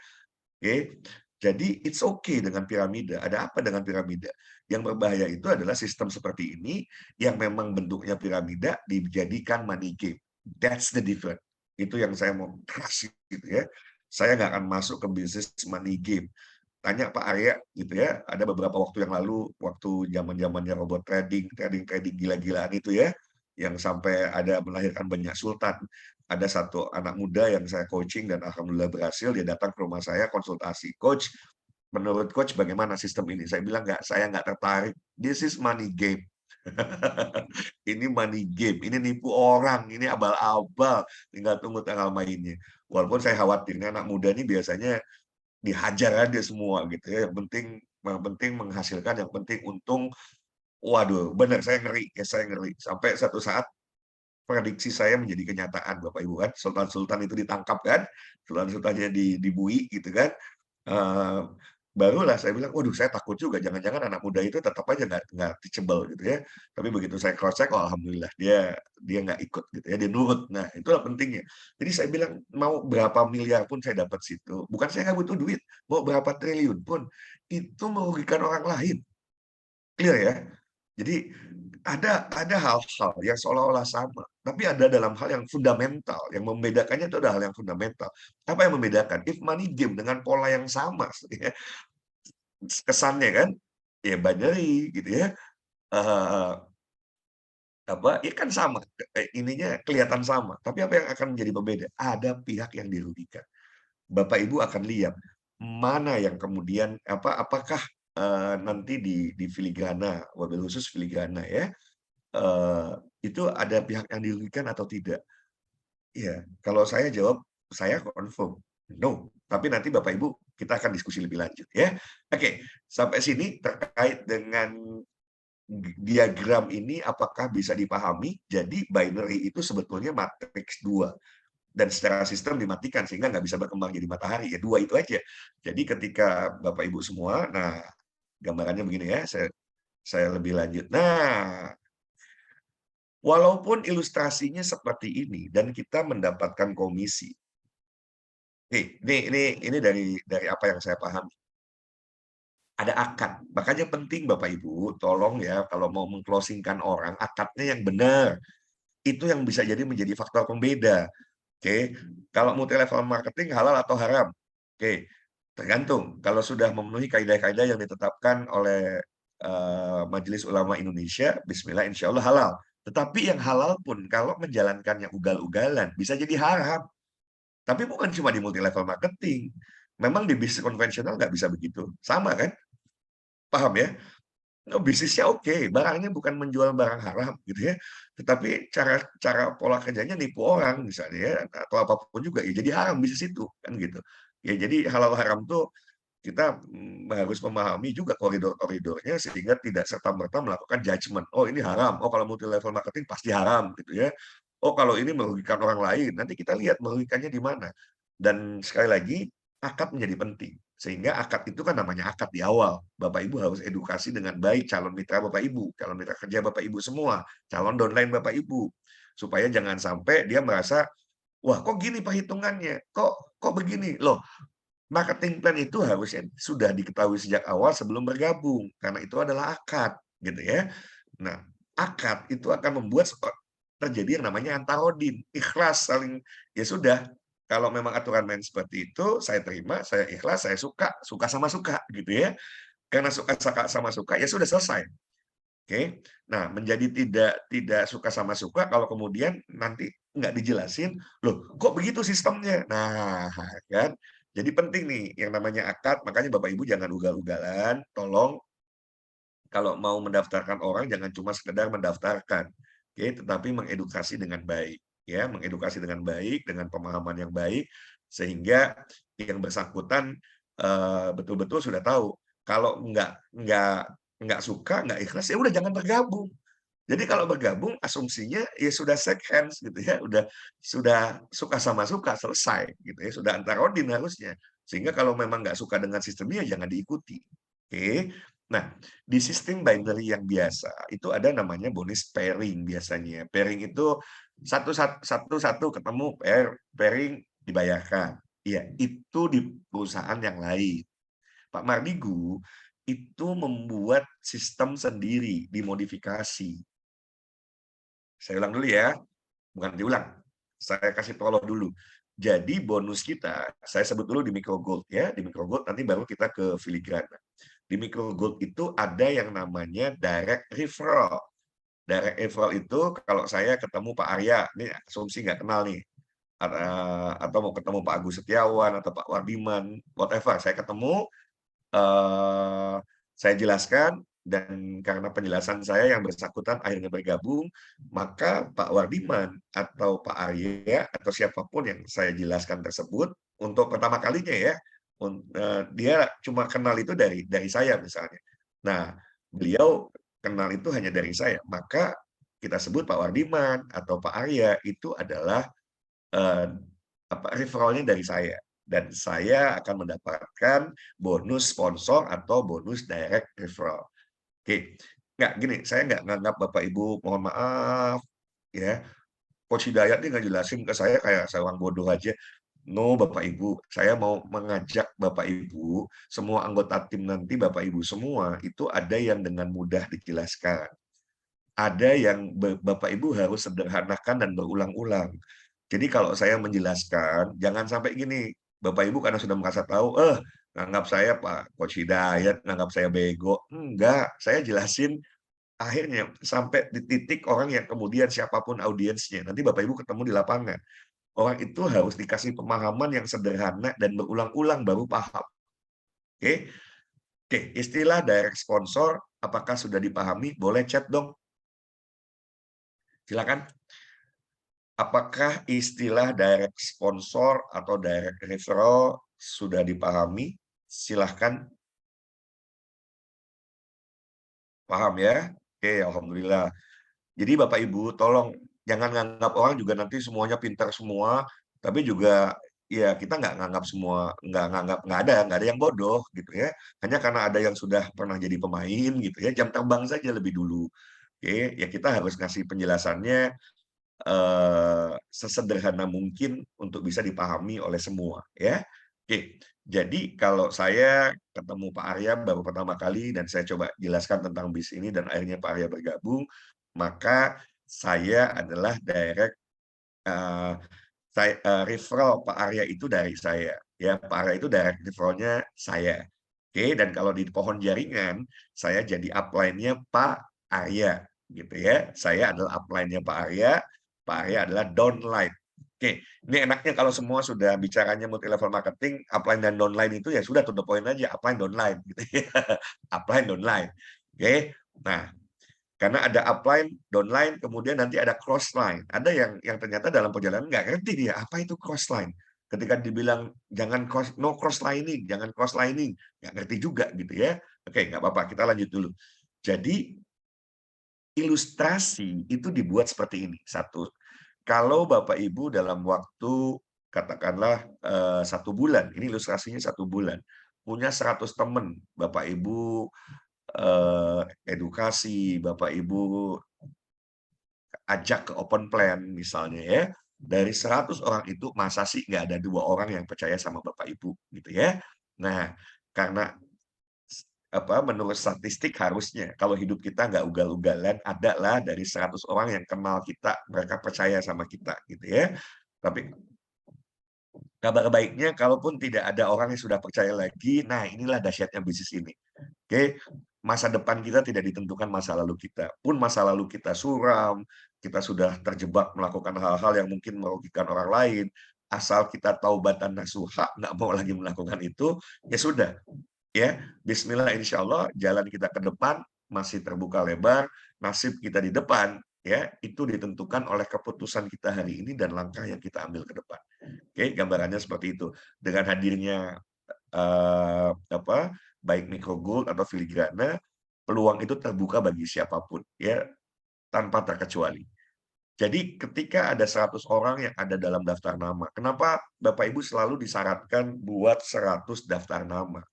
Oke, jadi it's okay dengan piramida. Ada apa dengan piramida? Yang berbahaya itu adalah sistem seperti ini yang memang bentuknya piramida dijadikan money game. That's the difference. Itu yang saya mau kasih gitu ya. Saya nggak akan masuk ke bisnis money game. Tanya Pak Arya gitu ya, ada beberapa waktu yang lalu, waktu zaman-zamannya robot trading gila-gilaan itu ya, yang sampai ada melahirkan banyak sultan. Ada satu anak muda yang saya coaching dan alhamdulillah berhasil, dia datang ke rumah saya konsultasi. Coach, menurut coach bagaimana sistem ini? Saya bilang saya nggak tertarik. This is money game. Ini money game, ini nipu orang, ini abal-abal, tinggal tunggu tanggal mainnya. Walaupun saya khawatirnya anak muda ini biasanya dihajar aja semua gitu ya, yang penting menghasilkan, yang penting untung. Waduh, benar saya ngeri. Sampai satu saat prediksi saya menjadi kenyataan Bapak Ibu kan, sultan-sultan itu ditangkap kan, sultan-sultannya dibui gitu kan. Eee, Barulah saya bilang, "Waduh saya takut juga, jangan-jangan anak muda itu tetap aja nggak teachable," gitu ya. Tapi begitu saya cross check, oh alhamdulillah dia dia nggak ikut gitu ya, dia nurut. Nah itulah pentingnya. Jadi saya bilang, mau berapa miliar pun saya dapat situ, bukan saya nggak butuh duit, mau berapa triliun pun, itu merugikan orang lain. Clear ya? Jadi ada hal-hal yang seolah-olah sama, tapi ada dalam hal yang fundamental, yang membedakannya itu adalah hal yang fundamental. Apa yang membedakan? If money game dengan pola yang sama ya, kesannya kan, ya binary gitu ya, eee, ya kan sama, ininya kelihatan sama, tapi apa yang akan menjadi pembeda? Ada pihak yang dirugikan. Bapak Ibu akan lihat, mana yang kemudian apakah, nanti di filigrana, wabil khusus filigrana ya, eee, itu ada pihak yang dirugikan atau tidak? Iya, kalau saya jawab, saya confirm, no. Tapi nanti Bapak Ibu, kita akan diskusi lebih lanjut ya. Oke, sampai sini terkait dengan diagram ini apakah bisa dipahami? Jadi binary itu sebetulnya matriks 2 dan secara sistem dimatikan sehingga nggak bisa berkembang jadi matahari, ya 2 itu aja. Jadi ketika Bapak Ibu semua, nah gambarannya begini ya, saya lebih lanjut. Nah, walaupun ilustrasinya seperti ini dan kita mendapatkan komisi. Ini dari apa yang saya pahami. Ada akad. Makanya penting Bapak Ibu, tolong ya kalau mau meng-closing-kan orang, akadnya yang benar. Itu yang bisa jadi menjadi faktor pembeda. Oke. Kalau multi level marketing halal atau haram? Oke. Tergantung. Kalau sudah memenuhi kaidah-kaidah yang ditetapkan oleh Majelis Ulama Indonesia, bismillah insya Allah halal. Tetapi yang halal pun kalau menjalankannya ugal-ugalan bisa jadi haram. Tapi bukan cuma di multi level marketing. Memang di bisnis konvensional nggak bisa begitu. Sama kan? Paham ya? Oh, bisnisnya oke, barangnya bukan menjual barang haram gitu ya, tetapi cara cara pola kerjanya nipu orang misalnya ya, atau apapun juga ya jadi haram bisnis itu, kan gitu. Ya jadi halal haram tuh kita, harus memahami juga koridor-koridornya sehingga tidak serta-merta melakukan judgement, "Oh ini haram, oh kalau multi level marketing pasti haram," gitu ya. "Oh kalau ini merugikan orang lain," nanti kita lihat merugikannya di mana. Dan sekali lagi, akad menjadi penting. Sehingga akad itu kan namanya akad di awal. Bapak Ibu harus edukasi dengan baik calon mitra Bapak Ibu, calon mitra kerja Bapak Ibu semua, calon downline Bapak Ibu. Supaya jangan sampai dia merasa, "Wah kok gini perhitungannya? Kok begini?" Loh, marketing plan itu harusnya sudah diketahui sejak awal sebelum bergabung, karena itu adalah akad, gitu ya. Nah, akad itu akan membuat terjadi yang namanya antarodin, ikhlas saling, ya sudah, kalau memang aturan main seperti itu, saya terima, saya ikhlas, saya suka, suka sama suka, gitu ya. Karena suka sama suka, ya sudah selesai. Oke. Nah, menjadi tidak tidak suka sama suka kalau kemudian nanti nggak dijelasin, "Loh, kok begitu sistemnya?" Nah, kan. Jadi penting nih yang namanya akad, makanya Bapak Ibu jangan ugal-ugalan, tolong kalau mau mendaftarkan orang jangan cuma sekedar mendaftarkan, oke, tetapi mengedukasi dengan baik, ya, mengedukasi dengan baik, dengan pemahaman yang baik, sehingga yang bersangkutan betul-betul sudah tahu kalau nggak suka, nggak ikhlas, ya udah jangan bergabung. Jadi kalau bergabung asumsinya ya sudah shake hands gitu ya, sudah suka sama suka, selesai gitu ya, sudah antara odin harusnya. Sehingga kalau memang nggak suka dengan sistemnya jangan diikuti. Oke. Nah, di sistem binary yang biasa itu ada namanya bonus pairing biasanya. Pairing itu satu ketemu pairing dibayarkan. Iya, itu di perusahaan yang lain. Pak Mardigu itu membuat sistem sendiri, dimodifikasi. Saya ulang dulu ya, bukan diulang. Saya kasih prolog dulu. Jadi bonus kita, saya sebut dulu di Micro Gold ya, di Micro Gold nanti baru kita ke filigrana. Di Micro Gold itu ada yang namanya direct referral. Direct referral itu kalau saya ketemu Pak Arya, ini asumsi nggak kenal nih, atau mau ketemu Pak Agus Setiawan atau Pak Wardiman, whatever, saya ketemu, saya jelaskan, dan karena penjelasan saya yang bersangkutan akhirnya bergabung, maka Pak Wardiman atau Pak Arya atau siapapun yang saya jelaskan tersebut untuk pertama kalinya ya, dia cuma kenal itu dari saya misalnya. Nah, beliau kenal itu hanya dari saya, maka kita sebut Pak Wardiman atau Pak Arya itu adalah referralnya dari saya, dan saya akan mendapatkan bonus sponsor atau bonus direct referral. Oke, nggak gini, saya nggak nganggap Bapak Ibu, mohon maaf ya, Coach Hidayat ini nggak jelasin ke saya kayak saya orang bodoh aja. No, Bapak Ibu, saya mau mengajak Bapak Ibu, semua anggota tim nanti Bapak Ibu semua itu ada yang dengan mudah dijelaskan. Ada yang Bapak Ibu harus sederhanakan dan berulang-ulang. Jadi kalau saya menjelaskan, jangan sampai gini, Bapak Ibu karena sudah merasa tahu, nganggap saya Pak Coach Hidayat, nganggap saya bego. Enggak, saya jelasin akhirnya sampai di titik orang yang kemudian siapapun audiensnya, nanti Bapak Ibu ketemu di lapangan. Orang itu harus dikasih pemahaman yang sederhana dan berulang-ulang baru paham. Oke? Oke, istilah direct sponsor, apakah sudah dipahami? Boleh chat dong. Silakan. Apakah istilah direct sponsor atau direct referral sudah dipahami? Silahkan. Paham ya? Oke, alhamdulillah. Jadi Bapak Ibu, tolong jangan nganggap orang juga nanti semuanya pintar semua, tapi juga ya kita nggak nganggap semua, nggak ada yang bodoh gitu ya. Hanya karena ada yang sudah pernah jadi pemain gitu ya, jam terbang saja lebih dulu. Oke, ya kita harus ngasih penjelasannya sesederhana mungkin untuk bisa dipahami oleh semua ya. Oke, jadi kalau saya ketemu Pak Arya baru pertama kali dan saya coba jelaskan tentang bis ini dan akhirnya Pak Arya bergabung, maka saya adalah direct referral Pak Arya itu dari saya ya. Pak Arya itu direct referral-nya saya. Oke, dan kalau di pohon jaringan saya jadi upline-nya Pak Arya gitu ya. Saya adalah upline-nya Pak Arya. Pak Arya adalah downline. Oke, ini enaknya kalau semua sudah bicaranya multi level marketing, upline dan downline itu ya sudah to the point aja, upline downline gitu ya. Upline downline. Oke. Nah, karena ada upline, downline, kemudian nanti ada crossline. Ada yang ternyata dalam perjalanan nggak ngerti dia apa itu crossline. Ketika dibilang jangan no crosslining, jangan crosslining, nggak ngerti juga gitu ya. Oke, nggak apa-apa, kita lanjut dulu. Jadi ilustrasi itu dibuat seperti ini. Satu, kalau Bapak Ibu dalam waktu katakanlah 1 bulan, ini ilustrasinya 1 bulan, punya 100 teman, Bapak Ibu edukasi, Bapak Ibu ajak ke open plan misalnya ya, dari 100 orang itu masa sih nggak ada 2 orang yang percaya sama Bapak Ibu gitu ya. Nah, karena menurut statistik harusnya kalau hidup kita nggak ugal-ugalan, ada lah dari 100 orang yang kenal kita, mereka percaya sama kita gitu ya. Tapi kabar baiknya kalaupun tidak ada orang yang sudah percaya lagi, nah inilah dahsyatnya bisnis ini. Oke, masa depan kita tidak ditentukan masa lalu kita. Pun masa lalu kita suram, kita sudah terjebak melakukan hal-hal yang mungkin merugikan orang lain, asal kita taubatan nasuha, nggak mau lagi melakukan itu, ya sudah. Ya, Bismillah, insya Allah jalan kita ke depan masih terbuka lebar, nasib kita di depan, ya itu ditentukan oleh keputusan kita hari ini dan langkah yang kita ambil ke depan. Oke, gambarannya seperti itu. Dengan hadirnya baik micro gold atau filigrana, peluang itu terbuka bagi siapapun, ya, tanpa terkecuali. Jadi ketika ada 100 orang yang ada dalam daftar nama, kenapa Bapak Ibu selalu disyaratkan buat 100 daftar nama?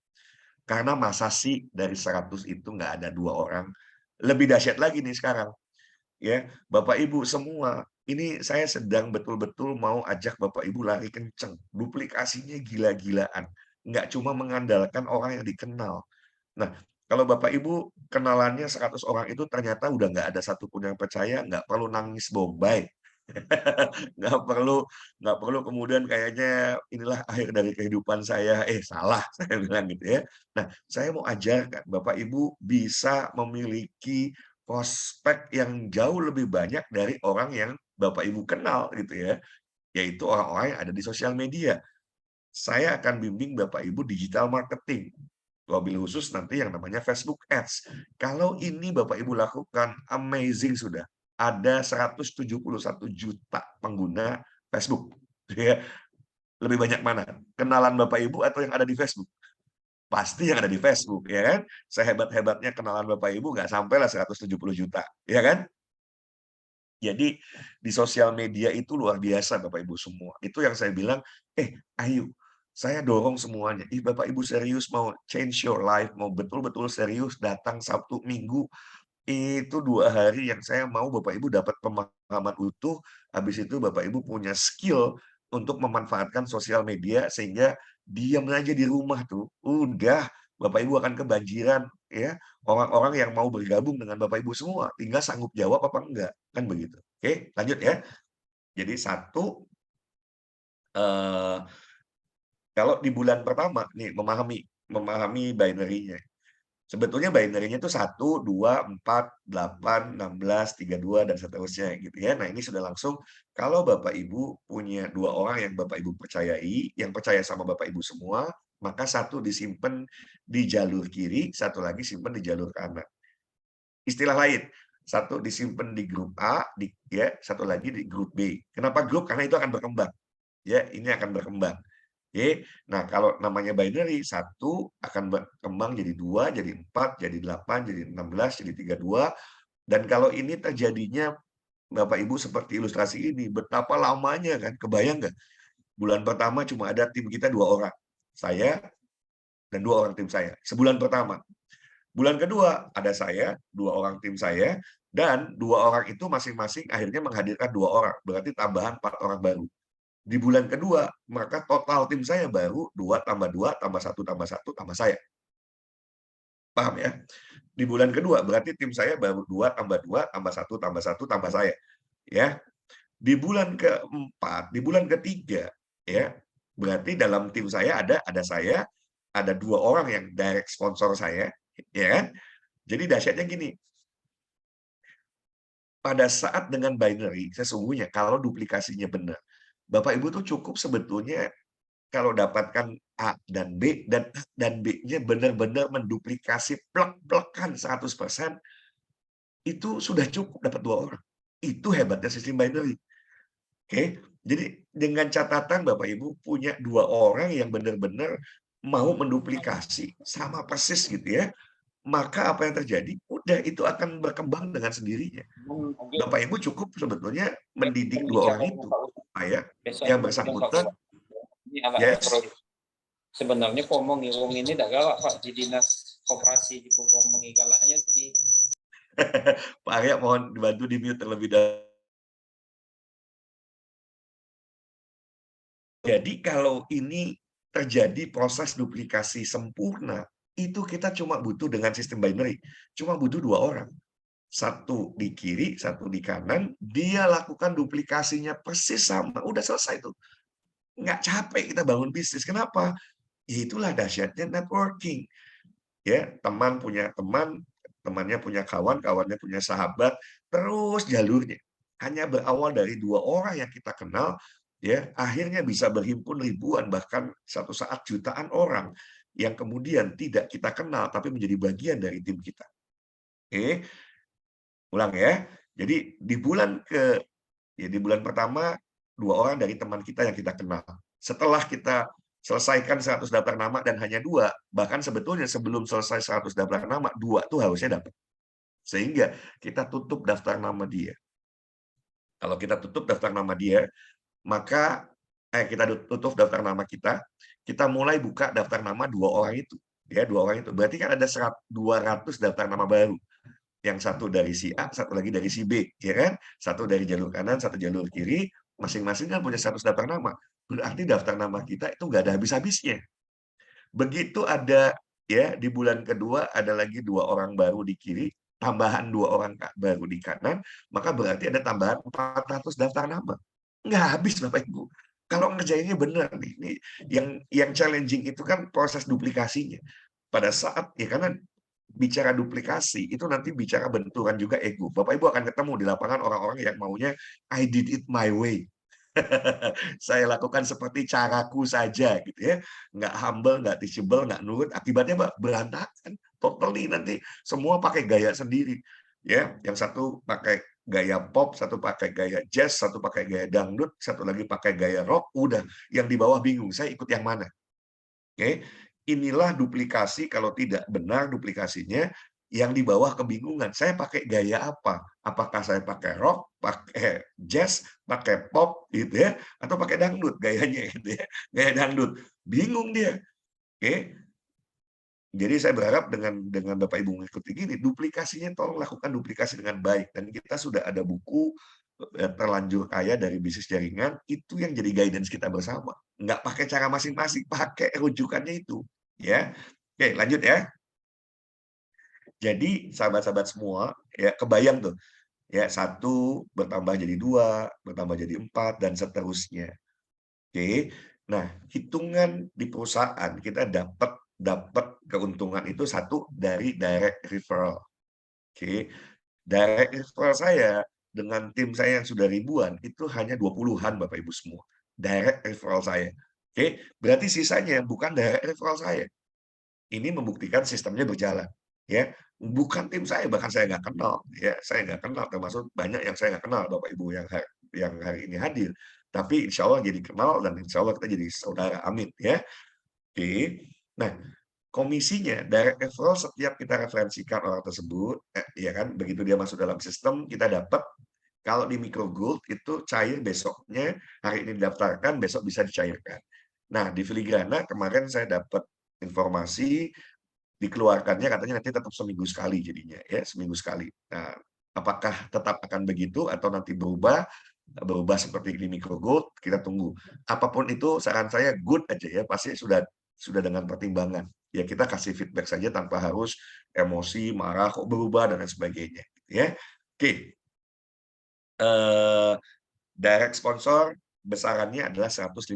Karena masa sih dari 100 itu nggak ada 2 orang? Lebih dahsyat lagi nih sekarang, ya, Bapak Ibu semua, ini saya sedang betul-betul mau ajak Bapak Ibu lari kenceng, duplikasinya gila-gilaan, nggak cuma mengandalkan orang yang dikenal. Nah, kalau Bapak Ibu kenalannya 100 orang itu ternyata udah nggak ada satupun yang percaya, nggak perlu nangis bombay. Nggak perlu nggak perlu kemudian kayaknya inilah akhir dari kehidupan saya, salah saya bilang gitu ya. Nah, saya mau ajarkan Bapak Ibu bisa memiliki prospek yang jauh lebih banyak dari orang yang Bapak Ibu kenal gitu ya, yaitu orang-orang yang ada di sosial media. Saya akan bimbing Bapak Ibu digital marketing. Wabil khusus nanti yang namanya Facebook Ads. Kalau ini Bapak Ibu lakukan, amazing sudah. Ada 171 juta pengguna Facebook. Ya. Lebih banyak mana? Kenalan Bapak Ibu atau yang ada di Facebook? Pasti yang ada di Facebook, ya kan? Sehebat-hebatnya kenalan Bapak Ibu nggak sampailah 170 juta, ya kan? Jadi di sosial media itu luar biasa Bapak Ibu semua. Itu yang saya bilang, ayo saya dorong semuanya. Bapak Ibu serius mau change your life, mau betul-betul serius datang Sabtu Minggu, itu 2 hari yang saya mau Bapak Ibu dapat pemahaman utuh, habis itu Bapak Ibu punya skill untuk memanfaatkan sosial media sehingga diam aja di rumah tuh, udah Bapak Ibu akan kebanjiran ya orang-orang yang mau bergabung dengan Bapak Ibu semua, tinggal sanggup jawab apa enggak, kan begitu. Oke, lanjut ya. Jadi satu, eee, kalau di bulan pertama nih memahami memahami binary-nya. Sebetulnya binary-nya itu 1, 2, 4, 8, 16, 32 dan seterusnya gitu ya. Nah, ini sudah langsung kalau Bapak Ibu punya 2 orang yang Bapak Ibu percayai, yang percaya sama Bapak Ibu semua, maka satu disimpan di jalur kiri, satu lagi simpan di jalur kanan. Istilah lain, satu disimpan di grup A, satu lagi di grup B. Kenapa grup? Karena itu akan berkembang. Ya, ini akan berkembang. Oke. Nah, kalau namanya binary, satu akan berkembang jadi 2, jadi 4, jadi 8, jadi 16, jadi 32. Dan kalau ini terjadinya Bapak Ibu seperti ilustrasi ini, betapa lamanya kan? Kebayang nggak? Bulan pertama cuma ada tim kita 2 orang. Saya dan 2 orang tim saya. Sebulan pertama. Bulan kedua ada saya, 2 orang tim saya, dan 2 orang itu masing-masing akhirnya menghadirkan 2 orang. Berarti tambahan 4 orang baru. Di bulan kedua, maka total tim saya baru 2 tambah 2 tambah 1 tambah 1 tambah saya. Paham ya? Di bulan kedua, berarti tim saya baru 2 tambah 2 tambah 1 tambah 1 tambah saya. Ya. Di bulan keempat, di bulan ketiga, ya, berarti dalam tim saya ada saya, ada 2 orang yang direct sponsor saya, ya kan? Jadi dahsyatnya gini, pada saat dengan binary, sesungguhnya kalau duplikasinya benar, Bapak Ibu tuh cukup sebetulnya kalau dapatkan A dan B, dan A dan B-nya benar-benar menduplikasi plek-plekan 100%, itu sudah cukup dapat 2 orang. Itu hebatnya sistem binary. Oke, jadi dengan catatan Bapak Ibu punya 2 orang yang benar-benar mau menduplikasi sama persis gitu ya, maka apa yang terjadi? Udah itu akan berkembang dengan sendirinya. Bapak Ibu cukup sebetulnya mendidik 2 orang itu, supaya yang bersangkutan Ini anak yes. sebenarnya ngomong ini dah galak Pak di dinas koperasi di ngomong galaknya di Pak Arya mohon dibantu di-mute terlebih dahulu. Jadi kalau ini terjadi proses duplikasi sempurna, itu kita cuma butuh dengan sistem binary, cuma butuh 2 orang. Satu di kiri, satu di kanan, dia lakukan duplikasinya persis sama, udah selesai tuh. Nggak capek kita bangun bisnis, kenapa? Ya itulah dahsyatnya networking. Ya, teman punya teman, temannya punya kawan, kawannya punya sahabat, terus jalurnya. Hanya berawal dari 2 orang yang kita kenal, ya, akhirnya bisa berhimpun ribuan, bahkan satu saat jutaan orang yang kemudian tidak kita kenal, tapi menjadi bagian dari tim kita. Oke, ulang ya. Jadi di bulan pertama orang dari teman kita yang kita kenal. Setelah kita selesaikan 100 daftar nama dan hanya 2, bahkan sebetulnya sebelum selesai 100 daftar nama, 2 tuh harusnya dapat. Sehingga kita tutup daftar nama dia. Kalau kita tutup daftar nama dia, maka kita tutup daftar nama kita mulai buka daftar nama 2 orang itu. Ya, 2 orang itu. Berarti kan ada 200 daftar nama baru. Yang satu dari si A, satu lagi dari si B, ya kan? Satu dari jalur kanan, satu jalur kiri, masing-masing kan punya 100 daftar nama. Berarti daftar nama kita itu nggak ada habis-habisnya. Begitu ada ya di bulan kedua ada lagi 2 orang baru di kiri, tambahan 2 orang baru di kanan, maka berarti ada tambahan 400 daftar nama. Nggak habis Bapak Ibu. Kalau ngerjainnya benar nih, ini yang challenging itu kan proses duplikasinya. Pada saat ya karena bicara duplikasi itu nanti bicara benturan juga ego. Bapak Ibu akan ketemu di lapangan orang-orang yang maunya I did it my way. Saya lakukan seperti caraku saja gitu ya. Nggak humble, nggak teachable, nggak nurut. Akibatnya berantakan. Totally nanti semua pakai gaya sendiri. Ya, yang satu pakai gaya pop, satu pakai gaya jazz, satu pakai gaya dangdut, satu lagi pakai gaya rock. Udah, yang di bawah bingung. Saya ikut yang mana? Oke, inilah duplikasi kalau tidak benar duplikasinya, yang di bawah kebingungan, saya pakai gaya apa? Apakah saya pakai rock, pakai jazz, pakai pop gitu ya, atau pakai dangdut gayanya gitu ya, gaya dangdut. Bingung dia. Oke. Jadi saya berharap dengan Bapak Ibu mengikuti gini, duplikasinya tolong lakukan duplikasi dengan baik dan kita sudah ada buku terlanjur kaya dari bisnis jaringan, itu yang jadi guidance kita bersama. Nggak pakai cara masing-masing, pakai rujukannya itu, ya. Oke, lanjut ya. Jadi sahabat-sahabat semua, ya kebayang tuh, ya satu bertambah jadi 2, bertambah jadi 4 dan seterusnya. Oke. Nah, hitungan di perusahaan kita dapat dapat keuntungan itu satu dari direct referral. Oke. Direct referral saya dengan tim saya yang sudah ribuan itu hanya 20-an Bapak Ibu semua. Direct referral saya. Oke, berarti sisanya bukan direct referral saya. Ini membuktikan sistemnya berjalan, ya. Bukan tim saya, bahkan saya nggak kenal, ya. Saya nggak kenal, termasuk banyak yang saya nggak kenal Bapak Ibu yang hari ini hadir. Tapi insya Allah jadi kenal dan insya Allah kita jadi saudara, amin, ya. Oke. Nah, komisinya direct referral setiap kita referensikan orang tersebut, ya kan, begitu dia masuk dalam sistem, kita dapat kalau di Micro Gold itu cair besoknya, hari ini didaftarkan, besok bisa dicairkan. Nah, di Filigrana kemarin saya dapat informasi dikeluarkannya katanya nanti tetap seminggu sekali jadinya ya, seminggu sekali. Nah, apakah tetap akan begitu atau nanti berubah seperti di Micro Gold, kita tunggu. Apapun itu saran saya good aja ya, pasti sudah dengan pertimbangan. Ya kita kasih feedback saja tanpa harus emosi, marah, kok berubah dan lain sebagainya gitu ya. Oke. Direct sponsor besarannya adalah 150.000.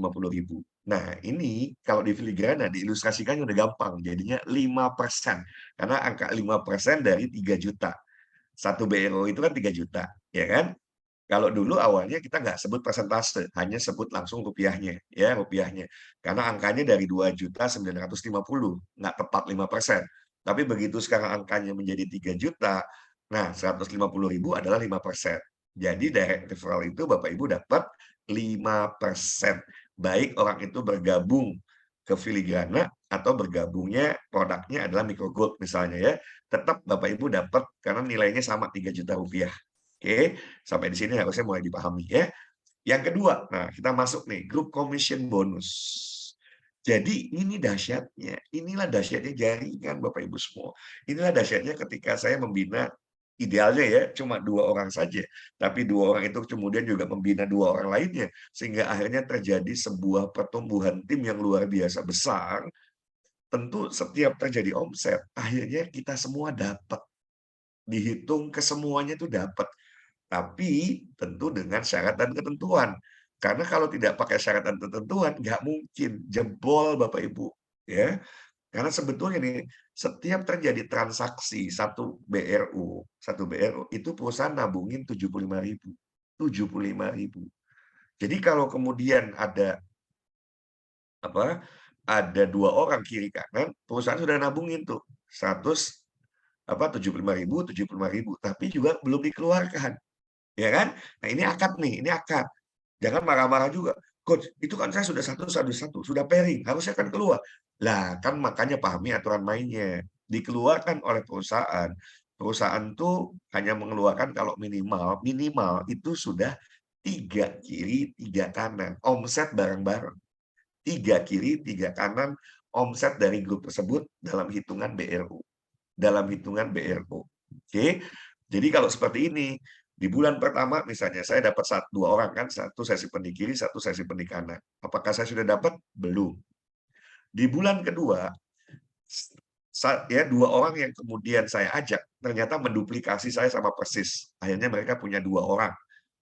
Nah, ini kalau di Filigrana diilustrasikan udah gampang, jadinya 5%. Karena angka 5% dari 3 juta. 1 BRO itu kan 3 juta, ya kan? Kalau dulu awalnya kita nggak sebut persentase, hanya sebut langsung rupiahnya, ya rupiahnya. Karena angkanya dari 2.950.000, nggak tepat 5%. Tapi begitu sekarang angkanya menjadi 3 juta, nah 150.000 adalah 5%. Jadi direct referral itu Bapak Ibu dapat 5%. Baik orang itu bergabung ke Filigrana atau bergabungnya produknya adalah Micro Gold misalnya ya, tetap Bapak Ibu dapat karena nilainya sama 3 juta rupiah. Oke, sampai di sini harusnya mulai dipahami ya. Yang kedua, nah kita masuk nih, grup commission bonus. Jadi ini dahsyatnya, inilah dahsyatnya jaringan Bapak Ibu semua. Inilah dahsyatnya ketika saya membina, idealnya ya cuma 2 orang saja, tapi 2 orang itu kemudian juga membina 2 orang lainnya, sehingga akhirnya terjadi sebuah pertumbuhan tim yang luar biasa besar. Tentu setiap terjadi omset, akhirnya kita semua dapat, dihitung kesemuanya itu dapat. Tapi tentu dengan syarat dan ketentuan. Karena kalau tidak pakai syarat dan ketentuan, nggak mungkin jebol Bapak Ibu. Ya, karena sebetulnya nih, setiap terjadi transaksi satu BRU itu perusahaan nabungin 75.000. 75.000. Jadi kalau kemudian ada 2 orang kiri kanan, perusahaan sudah nabungin tuh 75.000, tapi juga belum dikeluarkan. Ya kan? Nah, ini akad nih, ini akad. Jangan marah-marah juga. Coach, itu kan saya sudah satu, sudah pairing, harusnya kan keluar. Lah, kan makanya pahami aturan mainnya. Dikeluarkan oleh perusahaan. Perusahaan tuh hanya mengeluarkan kalau minimal itu sudah 3 kiri, 3 kanan, omset bareng-bareng. 3 kiri, 3 kanan, omset dari grup tersebut dalam hitungan BRU. Dalam hitungan BRU. Oke. Jadi kalau seperti ini, di bulan pertama misalnya saya dapat 2 orang kan, satu saya simpan di kiri, satu saya simpan di kanan. Apakah saya sudah dapat? Belum. Di bulan kedua, ya 2 orang yang kemudian saya ajak ternyata menduplikasi saya sama persis. Akhirnya mereka punya 2 orang.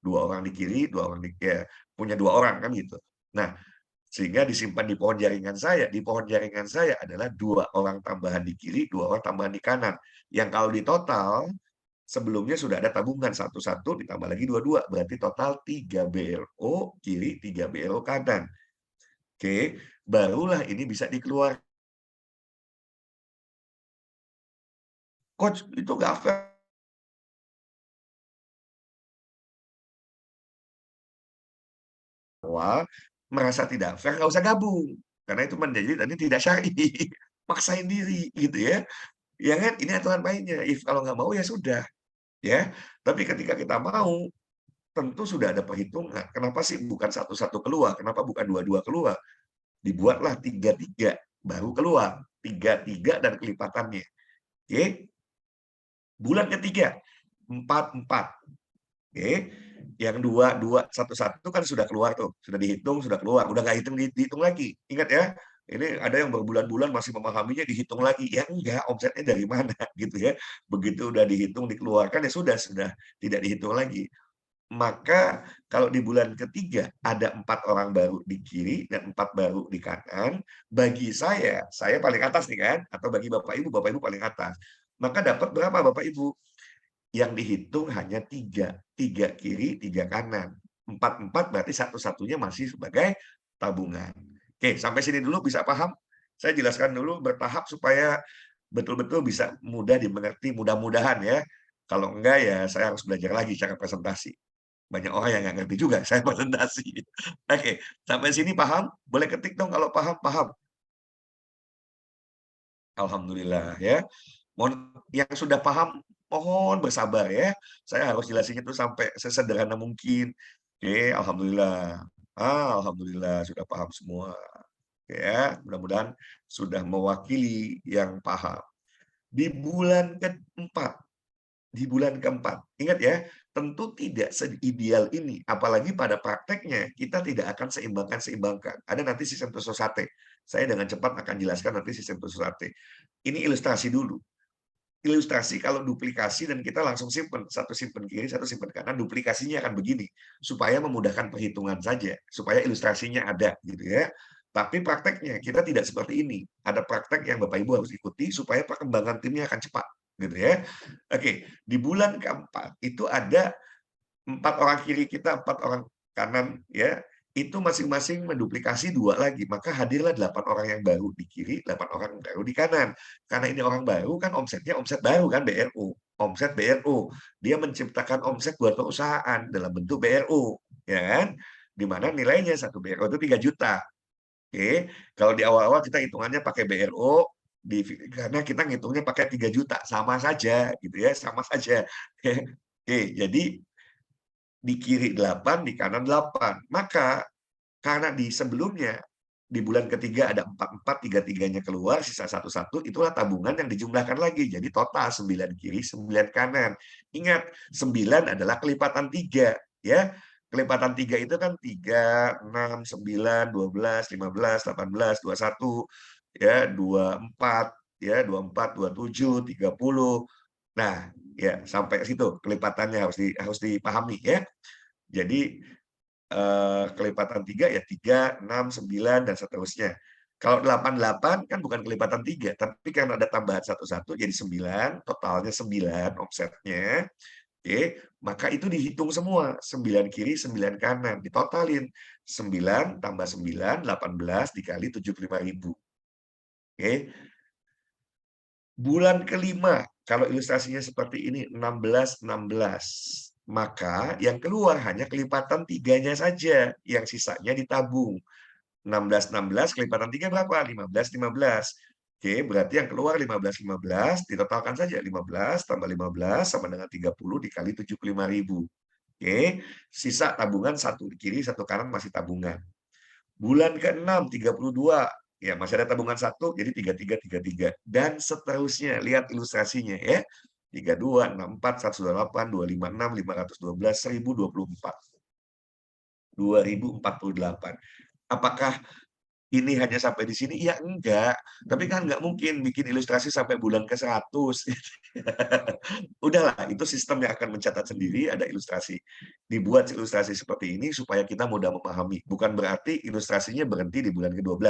2 orang di kiri, 2 orang di ya, punya 2 orang kan gitu. Nah, sehingga disimpan di pohon jaringan saya. Di pohon jaringan saya adalah 2 orang tambahan di kiri, 2 orang tambahan di kanan. Yang kalau di total sebelumnya sudah ada tabungan 1 ditambah lagi 2 berarti total 3 BRO kiri, 3 BRO kanan. Oke, barulah ini bisa dikeluarkan. Coach, itu nggak fair. Awal merasa tidak fair, nggak usah gabung. Karena itu menjadi tadi tidak syar'i. Paksain diri gitu ya. Ya kan, ini aturan mainnya. If kalau nggak mau ya sudah, ya. Tapi ketika kita mau, tentu sudah ada perhitungan. Kenapa sih bukan satu-satu keluar? Kenapa bukan dua-dua keluar? Dibuatlah 3-3, baru keluar. 3-3 dan kelipatannya. Oke. Bulan ketiga, 4-4. Oke. Yang 2-2, 1-1 kan sudah keluar tuh. Sudah dihitung, sudah keluar. Udah nggak dihitung lagi. Ingat ya, ini ada yang berbulan-bulan masih memahaminya dihitung lagi. Ya enggak, omsetnya dari mana gitu ya. Begitu udah dihitung, dikeluarkan, ya sudah tidak dihitung lagi. Maka kalau di bulan ketiga ada 4 orang baru di kiri dan 4 baru di kanan, bagi saya paling atas nih kan, atau bagi Bapak Ibu paling atas. Maka dapat berapa Bapak Ibu? Yang dihitung hanya 3, 3 kiri, 3 kanan. 4-4 berarti satu-satunya masih sebagai tabungan. Oke, sampai sini dulu bisa paham? Saya jelaskan dulu bertahap supaya betul-betul bisa mudah dimengerti, mudah-mudahan ya. Kalau enggak ya saya harus belajar lagi cara presentasi. Banyak orang yang nggak ngerti juga saya presentasi. Oke, sampai sini paham? Boleh ketik dong kalau paham, paham. Alhamdulillah ya. Mohon yang sudah paham, mohon bersabar ya. Saya harus jelasin itu sampai sesederhana mungkin. Oke, alhamdulillah. Alhamdulillah sudah paham semua. Oke ya, mudah-mudahan sudah mewakili yang paham. Di bulan keempat Di bulan keempat, ingat ya, tentu tidak seideal ini, apalagi pada prakteknya kita tidak akan seimbangkan. Ada nanti sistem tusuk sate. Saya dengan cepat akan jelaskan nanti sistem tusuk sate. Ini ilustrasi dulu. Ilustrasi kalau duplikasi dan kita langsung simpen, satu simpen kiri, satu simpen kanan, duplikasinya akan begini, supaya memudahkan perhitungan saja, supaya ilustrasinya ada, gitu ya. Tapi prakteknya kita tidak seperti ini. Ada praktek yang Bapak Ibu harus ikuti supaya perkembangan timnya akan cepat, gitu ya. Oke, di bulan keempat itu ada 4 orang kiri kita, 4 orang kanan, ya. Itu masing-masing menduplikasi 2 lagi, maka hadirlah 8 orang yang baru di kiri, 8 orang baru di kanan. Karena ini orang baru kan omsetnya omset baru kan BRU, omset BRU. Dia menciptakan omset buat perusahaan dalam bentuk BRU, ya kan? Di mana nilainya 1 BRU itu 3 juta. Oke, kalau di awal-awal kita hitungannya pakai BRO, karena kita ngitungnya pakai 3 juta, sama saja gitu ya, sama saja. Oke, jadi di kiri 8, di kanan 8. Maka karena di sebelumnya di bulan ketiga ada 4-4, 3-3-nya keluar, sisa 1-1, itulah tabungan yang dijumlahkan lagi. Jadi total 9 kiri, 9 kanan. Ingat, 9 adalah kelipatan 3, ya. Kelipatan 3 itu kan 3, 6, 9, 12, 15, 18, 21, ya, 24, ya, 24, 27, 30. Nah, ya sampai ke situ kelipatannya harus dipahami ya. Jadi kelipatan 3 ya 3, 6, 9 dan seterusnya. Kalau 88 kan bukan kelipatan 3, tapi karena ada tambahan 1-1 jadi 9, totalnya 9 omsetnya. Oke, maka itu dihitung semua, 9 kiri, 9 kanan, ditotalin. 9 tambah 9, 18 dikali 75.000. Oke. Bulan kelima, kalau ilustrasinya seperti ini, 16, 16. maka yang keluar hanya kelipatan 3-nya saja, yang sisanya ditabung. 16 kelipatan 3 berapa? 15. Oke, berarti yang keluar 15, ditotalkan saja 15 tambah 15 sama dengan 30 dikali 75.000. Oke, sisa tabungan satu di kiri, satu kanan masih tabungan. Bulan ke-6 32, ya masih ada tabungan satu, jadi 33 dan seterusnya. Lihat ilustrasinya ya. 32, 64, 128, 256, 512, 1024. 2048. Apakah ini hanya sampai di sini? Ya enggak. Tapi kan nggak mungkin bikin ilustrasi sampai bulan ke-100. Udahlah, itu sistem yang akan mencatat sendiri, ada ilustrasi. Dibuat ilustrasi seperti ini supaya kita mudah memahami. Bukan berarti ilustrasinya berhenti di bulan ke-12.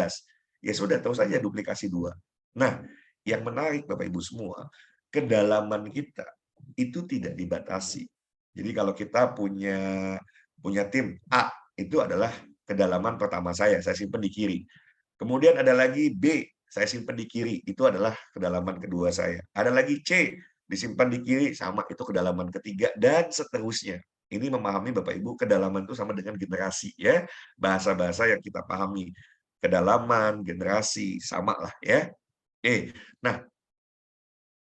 Ya sudah, terus saja duplikasi 2. Nah, yang menarik Bapak Ibu semua, kedalaman kita itu tidak dibatasi. Jadi kalau kita punya tim A, itu adalah kedalaman pertama saya simpan di kiri. Kemudian ada lagi B, saya simpan di kiri, itu adalah kedalaman kedua saya. Ada lagi C, disimpan di kiri, sama itu kedalaman ketiga, dan seterusnya. Ini memahami Bapak Ibu, kedalaman itu sama dengan generasi, ya. Bahasa-bahasa yang kita pahami. Kedalaman, generasi, sama lah, ya. Oke, nah,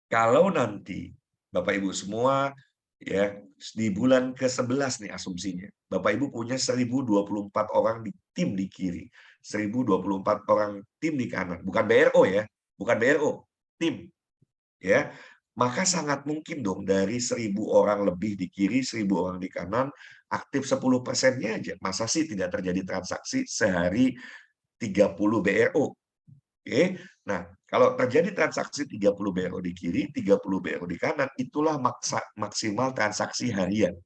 kalau nanti Bapak Ibu semua ya di bulan ke-11 nih asumsinya. Bapak Ibu punya 1024 orang di tim di kiri, 1024 orang tim di kanan, bukan BRO ya, bukan BRO, tim ya. Maka sangat mungkin dong dari 1000 orang lebih di kiri, 1000 orang di kanan, aktif 10%-nya aja. Masa sih tidak terjadi transaksi sehari 30 BRO? Oke. Nah, kalau terjadi transaksi 30 BRO di kiri, 30 BRO di kanan, itulah maksimal transaksi harian.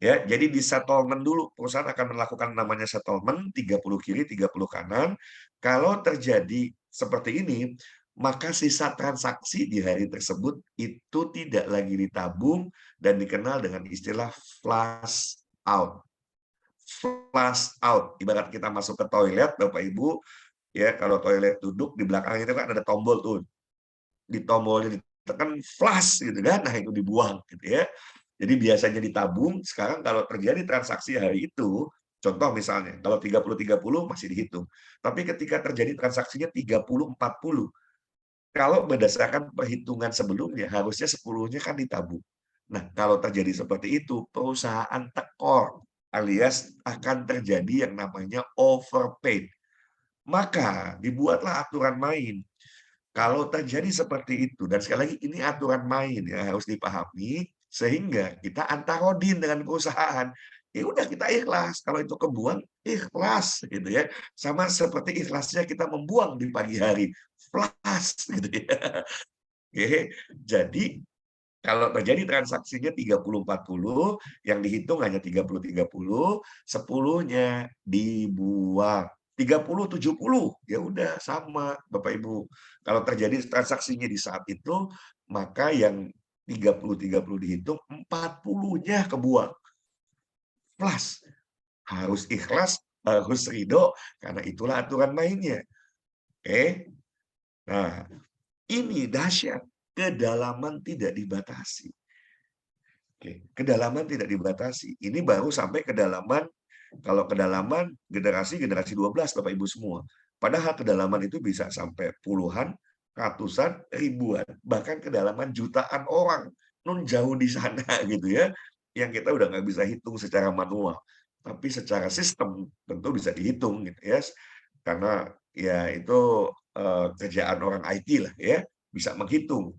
Ya, jadi di settlement dulu, perusahaan akan melakukan namanya settlement 30 kiri, 30 kanan. Kalau terjadi seperti ini, maka sisa transaksi di hari tersebut itu tidak lagi ditabung dan dikenal dengan istilah flush out. Flush out, ibarat kita masuk ke toilet, Bapak Ibu, ya kalau toilet duduk di belakang itu kan ada tombol tuh, di tombolnya ditekan flash gitu kan, nah itu dibuang gitu ya. Jadi biasanya ditabung, sekarang kalau terjadi transaksi hari itu, contoh misalnya kalau 30-30 masih dihitung, tapi ketika terjadi transaksinya 30-40, kalau berdasarkan perhitungan sebelumnya harusnya 10-nya kan ditabung. Nah, kalau terjadi seperti itu, perusahaan tekor alias akan terjadi yang namanya overpaid. Maka dibuatlah aturan main. Kalau terjadi seperti itu, dan sekali lagi ini aturan main ya harus dipahami, sehingga kita antarodin dengan perusahaan. Ya udah kita ikhlas, kalau itu kebuang ikhlas gitu ya. Sama seperti ikhlasnya kita membuang di pagi hari, flash gitu ya. Oke, jadi kalau terjadi transaksinya 30-40, yang dihitung hanya 30-30, 10-nya dibuang. 30-70, ya udah sama Bapak Ibu. Kalau terjadi transaksinya di saat itu, maka yang 30-30 dihitung, 40-nya kebuang. Plus, harus ikhlas, harus ridho, karena itulah aturan mainnya. Oke? Nah, ini dahsyat. Kedalaman tidak dibatasi. Oke, kedalaman tidak dibatasi. Ini baru sampai kedalaman, kalau kedalaman generasi 12 Bapak Ibu semua. Padahal kedalaman itu bisa sampai puluhan, ratusan, ribuan, bahkan kedalaman jutaan orang. Nun jauh di sana gitu ya, yang kita udah nggak bisa hitung secara manual. Tapi secara sistem tentu bisa dihitung gitu ya. Karena ya itu kerjaan orang IT lah ya, bisa menghitung.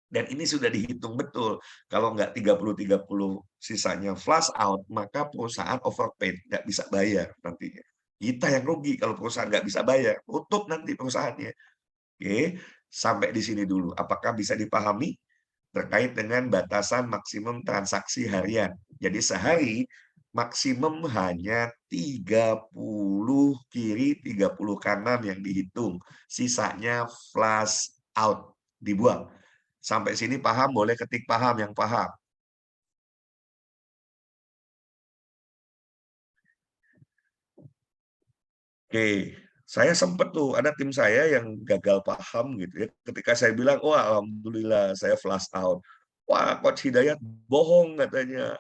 Dan ini sudah dihitung betul. Kalau nggak 30-30 sisanya flush out, maka perusahaan overpaid, nggak bisa bayar nantinya. Kita yang rugi kalau perusahaan nggak bisa bayar, tutup nanti perusahaannya. Oke, sampai di sini dulu. Apakah bisa dipahami terkait dengan batasan maksimum transaksi harian? Jadi sehari maksimum hanya 30 kiri, 30 kanan yang dihitung. Sisanya flush out, dibuang. Sampai sini paham, boleh ketik paham yang paham. Oke, saya sempat tuh ada tim saya yang gagal paham gitu ya. Ketika saya bilang, "Oh, alhamdulillah saya flush out." Wah, Coach Hidayat bohong katanya.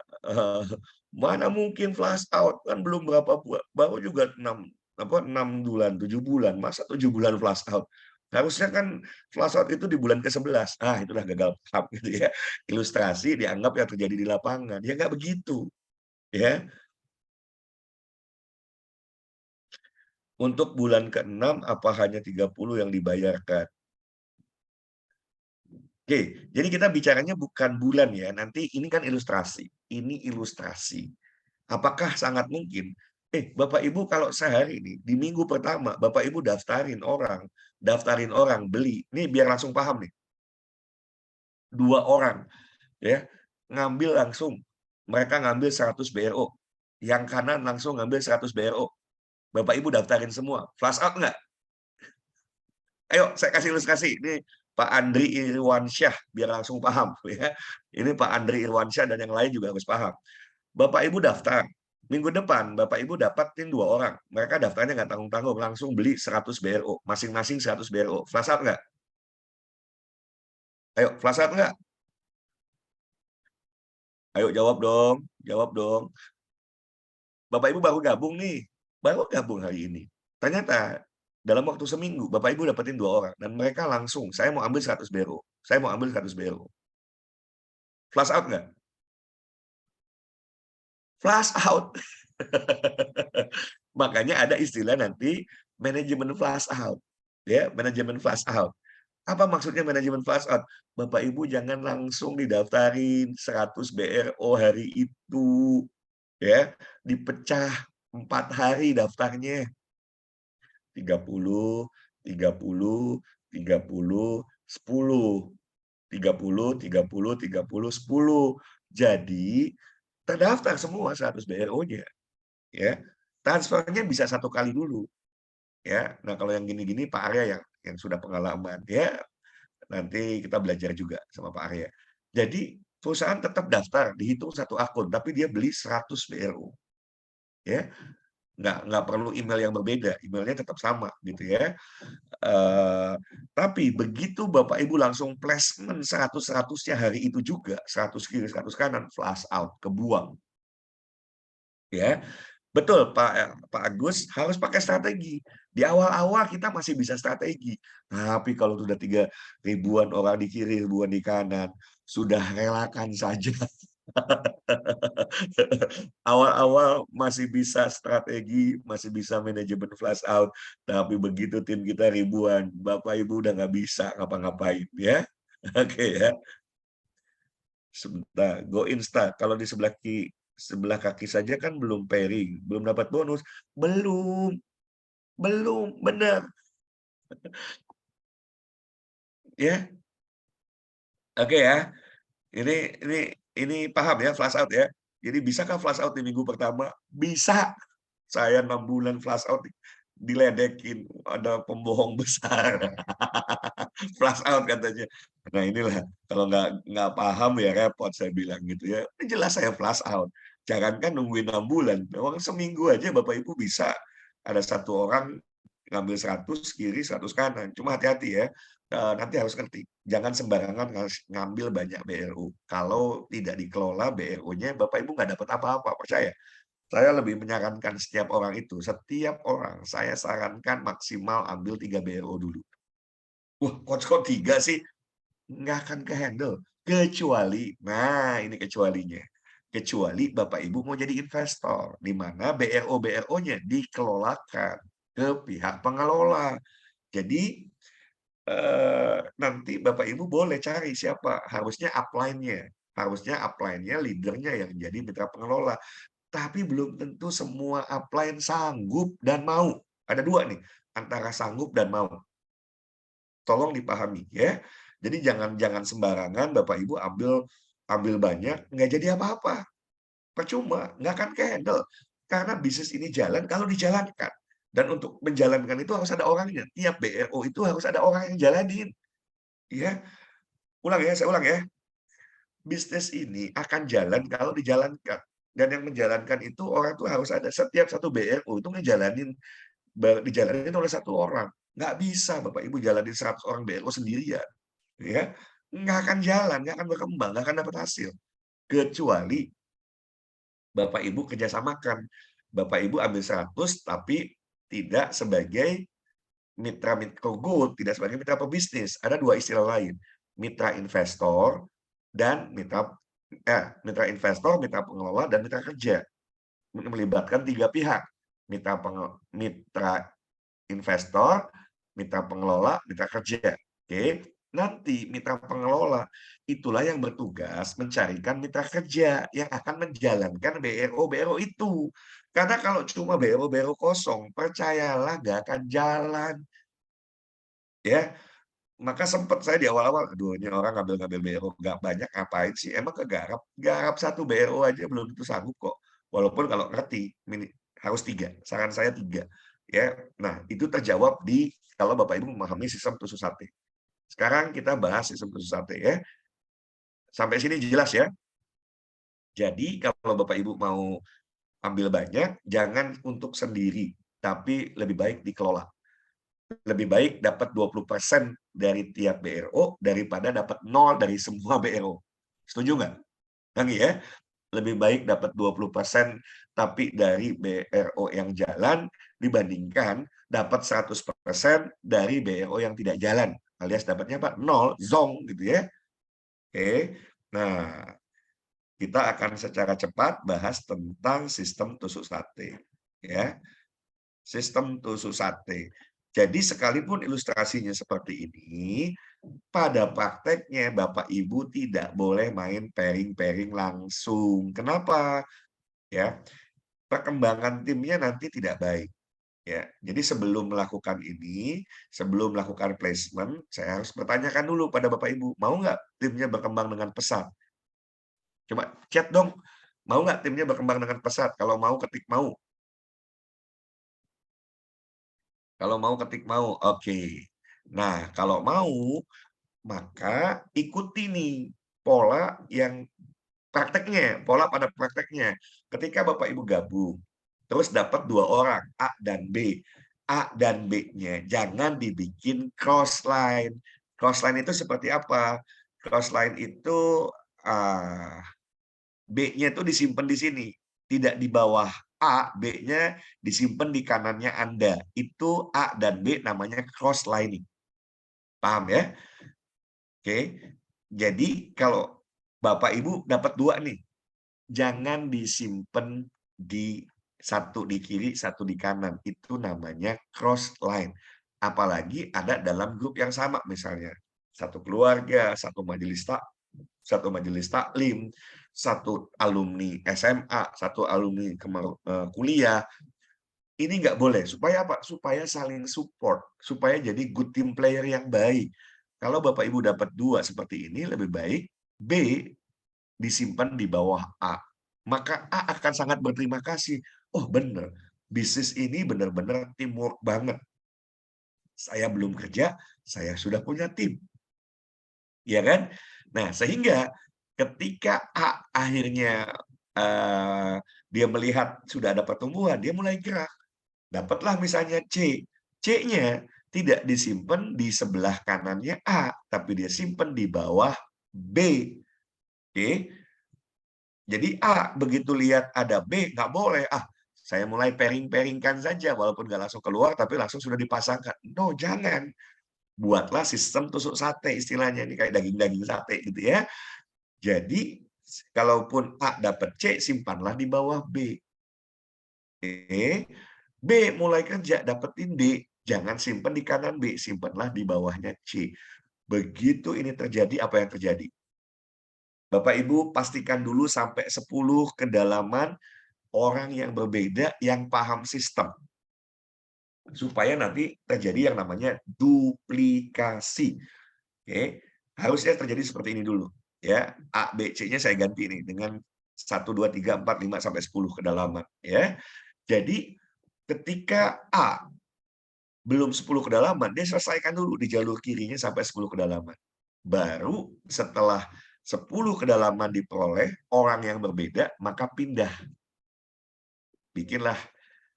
Mana mungkin flash out, kan belum berapa baru juga 6 bulan, 7 bulan, masa 7 bulan flash out? Harusnya kan flash out itu di bulan ke-11. Ah, itulah gagal paham gitu ya. Ilustrasi dianggap yang terjadi di lapangan. Ya nggak begitu, ya. Untuk bulan ke-6 apa hanya 30 yang dibayarkan? Oke, jadi kita bicaranya bukan bulan ya. Nanti ini kan ilustrasi. Ini ilustrasi. Apakah sangat mungkin? Bapak Ibu kalau sehari ini di minggu pertama Bapak Ibu daftarin orang beli. Nih biar langsung paham nih. 2 orang ya, ngambil langsung. Mereka ngambil 100 BRO. Yang kanan langsung ngambil 100 BRO. Bapak Ibu daftarin semua. Flash out nggak? Ayo saya kasih ilustrasi. Ini Pak Andri Irwansyah biar langsung paham ya. Ini Pak Andri Irwansyah dan yang lain juga harus paham. Bapak Ibu daftar. Minggu depan Bapak Ibu dapatin 2 orang. Mereka daftarnya nggak tanggung-tanggung, langsung beli 100 BRO, masing-masing 100 BRO. Flash out nggak? Ayo, flash out nggak? Ayo jawab dong, jawab dong. Bapak Ibu baru gabung nih, baru gabung hari ini. Ternyata dalam waktu seminggu Bapak Ibu dapetin 2 orang dan mereka langsung, saya mau ambil 100 BRO, saya mau ambil 100 BRO. Flash out nggak? Flash out. Makanya ada istilah nanti manajemen flash out. Ya, manajemen flash out. Apa maksudnya manajemen flash out? Bapak Ibu jangan langsung didaftarin 100 BRO hari itu. Ya, dipecah 4 hari daftarnya. 30, 30, 30, 10. 30, 30, 30, 10. Jadi terdaftar semua 100 BRO-nya. Ya, transfernya bisa 1 kali dulu. Ya, nah kalau yang gini-gini Pak Arya yang sudah pengalaman ya. Nanti kita belajar juga sama Pak Arya. Jadi perusahaan tetap daftar, dihitung 1 akun, tapi dia beli 100 BRO. Ya, nggak perlu email yang berbeda, emailnya tetap sama gitu ya. Tapi begitu Bapak Ibu langsung placement 100-100-nya hari itu juga, 100 kiri 100 kanan, flash out, kebuang. Ya, betul Pak Agus harus pakai strategi. Di awal-awal kita masih bisa strategi, tapi kalau sudah 3.000-an orang di kiri, ribuan di kanan, sudah relakan saja. Awal-awal masih bisa strategi, masih bisa manajemen flash out, tapi begitu tim kita ribuan, Bapak Ibu udah nggak bisa ngapa-ngapain ya. Oke ya. Sebentar, go insta. Kalau di sebelah kaki saja kan belum pairing, belum dapat bonus. Belum, benar. Ya, oke ya. Ini paham ya flash out ya. Jadi bisakah flash out di minggu pertama? Bisa. Saya 6 bulan flash out diledekin, ada pembohong besar. Flash out katanya. Nah inilah kalau nggak paham ya repot saya bilang gitu ya. Ini jelas saya flash out. Jangankan nungguin 6 bulan, memang seminggu aja Bapak Ibu bisa ada 1 orang ngambil 100 kiri, 100 kanan. Cuma hati-hati ya, nanti harus ngerti, jangan sembarangan ngambil banyak BRU. Kalau tidak dikelola BRU-nya, Bapak Ibu nggak dapat apa-apa, percaya. Saya lebih menyarankan setiap orang saya sarankan maksimal ambil 3 BRO dulu. Wah, kok 3 sih? Nggak akan ke-handle. Kecuali, nah ini kecualinya. Kecuali Bapak Ibu mau jadi investor, di mana BRO-BRO-nya dikelolakan ke pihak pengelola. Jadi nanti Bapak Ibu boleh cari siapa, harusnya upline-nya, leader-nya yang jadi mitra pengelola. Tapi belum tentu semua upline sanggup dan mau. Ada 2 nih, antara sanggup dan mau. Tolong dipahami ya. Jadi jangan sembarangan Bapak Ibu ambil banyak, nggak jadi apa-apa. Percuma, nggak akan ke-handle. Karena bisnis ini jalan kalau dijalankan. Dan untuk menjalankan itu harus ada orangnya. Tiap BRO itu harus ada orang yang jalanin. Ya, saya ulang ya. Bisnis ini akan jalan kalau dijalankan. Dan yang menjalankan itu orang tuh harus ada. Setiap satu BRO itu dijalanin oleh 1 orang. Nggak bisa Bapak Ibu jalanin 100 orang BRO sendirian. Ya, nggak akan jalan, nggak akan berkembang, nggak akan dapat hasil. Kecuali Bapak Ibu kerjasamakan. Bapak Ibu ambil 100, tapi tidak sebagai mitra gold, tidak sebagai mitra pebisnis. Ada 2 istilah lain, mitra investor dan mitra investor, mitra pengelola, dan mitra kerja. Melibatkan 3 pihak, mitra investor, mitra pengelola, mitra kerja. Oke. Nanti mitra pengelola itulah yang bertugas mencarikan mitra kerja yang akan menjalankan BRO itu. Karena kalau cuma BRO kosong, percayalah nggak akan jalan. Ya, maka sempat saya di awal-awal, aduh ini orang ngambil-ngambil BRO nggak banyak ngapain sih? Emang kegarap? Garap 1 BRO aja belum tentu sanggup kok. Walaupun kalau ngerti, harus 3. Saran saya 3. Ya, nah itu terjawab kalau Bapak Ibu memahami sistem tusuk sate. Sekarang kita bahas sistem tusuk sate ya. Sampai sini jelas ya. Jadi kalau Bapak Ibu mau ambil banyak, jangan untuk sendiri, tapi lebih baik dikelola. Lebih baik dapat 20% dari tiap BRO daripada dapat 0 dari semua BRO. Setuju nggak? Lagi ya, lebih baik dapat 20% tapi dari BRO yang jalan dibandingkan dapat 100% dari BRO yang tidak jalan. Alias dapatnya apa? 0, zong gitu ya. Oke. Nah, kita akan secara cepat bahas tentang sistem tusuk sate. Ya. Sistem tusuk sate. Jadi sekalipun ilustrasinya seperti ini, pada prakteknya Bapak Ibu tidak boleh main pairing-pairing langsung. Kenapa? Ya, perkembangan timnya nanti tidak baik. Ya, jadi sebelum melakukan ini, sebelum melakukan placement, saya harus bertanyakan dulu pada Bapak Ibu, mau nggak timnya berkembang dengan pesat? Coba chat dong, mau nggak timnya berkembang dengan pesat? Kalau mau ketik mau. Kalau mau ketik mau, oke. Nah, kalau mau, maka ikuti nih pola yang prakteknya, pola pada prakteknya. Ketika Bapak Ibu gabung, terus dapat 2 orang, A dan B. A dan B-nya jangan dibikin cross line. Cross line itu seperti apa? Cross line itu B-nya itu disimpan di sini, tidak di bawah A, B-nya disimpan di kanannya Anda. Itu A dan B namanya cross lining. Paham ya? Oke. Jadi kalau Bapak Ibu dapat 2 nih, jangan disimpan di satu di kiri, satu di kanan. Itu namanya cross line. Apalagi ada dalam grup yang sama misalnya. Satu keluarga, satu majelis taklim, satu alumni SMA, satu alumni kuliah. Ini nggak boleh. Supaya apa? Supaya saling support. Supaya jadi good team player yang baik. Kalau Bapak Ibu dapat 2 seperti ini, lebih baik B disimpan di bawah A. Maka A akan sangat berterima kasih. Oh benar, bisnis ini benar-benar teamwork banget. Saya belum kerja, saya sudah punya tim. Ya kan? Nah, sehingga ketika A akhirnya dia melihat sudah ada pertumbuhan, dia mulai gerak. Dapatlah misalnya C. C-nya tidak disimpan di sebelah kanannya A, tapi dia simpan di bawah B. Oke. Jadi A begitu lihat ada B, nggak boleh. Saya mulai pairing-pairingkan saja, walaupun nggak langsung keluar, tapi langsung sudah dipasangkan. No, jangan. Buatlah sistem tusuk sate istilahnya, ini kayak daging-daging sate gitu ya. Jadi, kalaupun A dapat C, simpanlah di bawah B. Oke. B mulai kerja, dapetin D. Jangan simpan di kanan B, simpanlah di bawahnya C. Begitu ini terjadi, apa yang terjadi? Bapak Ibu pastikan dulu sampai 10 kedalaman orang yang berbeda yang paham sistem. Supaya nanti terjadi yang namanya duplikasi. Oke, harusnya terjadi seperti ini dulu. Ya, A, B, C-nya saya ganti ini dengan 1, 2, 3, 4, 5, sampai 10 kedalaman. Ya. Jadi, ketika A belum 10 kedalaman, dia selesaikan dulu di jalur kirinya sampai 10 kedalaman. Baru setelah 10 kedalaman diperoleh orang yang berbeda, maka pindah. Bikinlah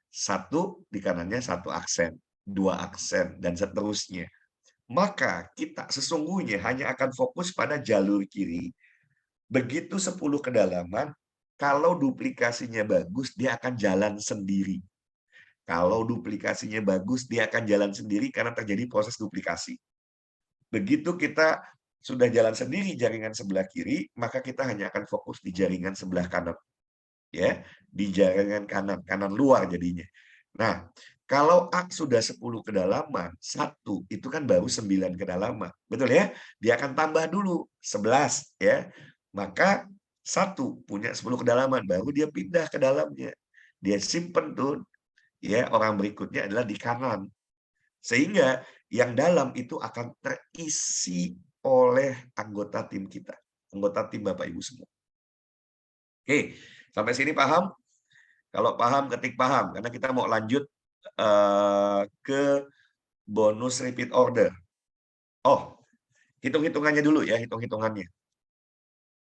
1 di kanannya 1 aksen, 2 aksen, dan seterusnya. maka kita sesungguhnya hanya akan fokus pada jalur kiri. Begitu 10 kedalaman, kalau duplikasinya bagus, dia akan jalan sendiri. Kalau duplikasinya bagus, dia akan jalan sendiri karena terjadi proses duplikasi. Begitu kita sudah jalan sendiri jaringan sebelah kiri, maka kita hanya akan fokus di jaringan sebelah kanan. Ya, di jaringan kanan, kanan luar jadinya. Nah, kalau A sudah 10 kedalaman, 1 itu kan baru 9 kedalaman. Betul ya? Dia akan tambah dulu 11 ya. Maka 1 punya 10 kedalaman, baru dia pindah ke dalamnya. Dia simpen tuh ya, orang berikutnya adalah di kanan. Sehingga yang dalam itu akan terisi oleh anggota tim kita, anggota tim Bapak Ibu semua. Oke, sampai sini paham? Kalau paham, ketik paham, karena kita mau lanjut ke bonus repeat order. Oh, hitung-hitungannya dulu ya, hitung-hitungannya.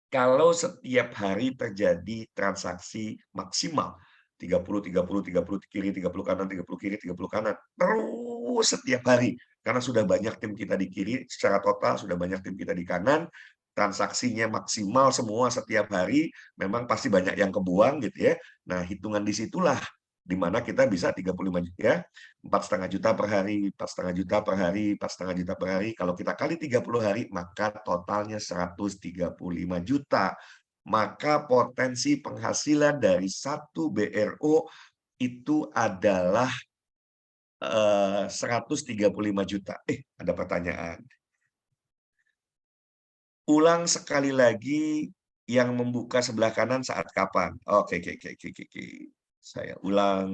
Kalau setiap hari terjadi transaksi maksimal 30, 30, 30 kiri, 30 kanan, 30 kiri, 30 kanan, terus setiap hari. Karena sudah banyak tim kita di kiri, secara total sudah banyak tim kita di kanan, transaksinya maksimal semua setiap hari, memang pasti banyak yang kebuang gitu ya. Nah, hitungan disitulah di mana kita bisa 35 ya, 4,5 juta per hari, 4,5 juta per hari, 4,5 juta per hari. Kalau kita kali 30 hari, maka totalnya 135 juta. Maka potensi penghasilan dari satu BRO itu adalah 135 juta. Ada pertanyaan. Ulang sekali lagi yang membuka sebelah kanan saat kapan? Oke, oke, oke, oke, oke. Saya ulang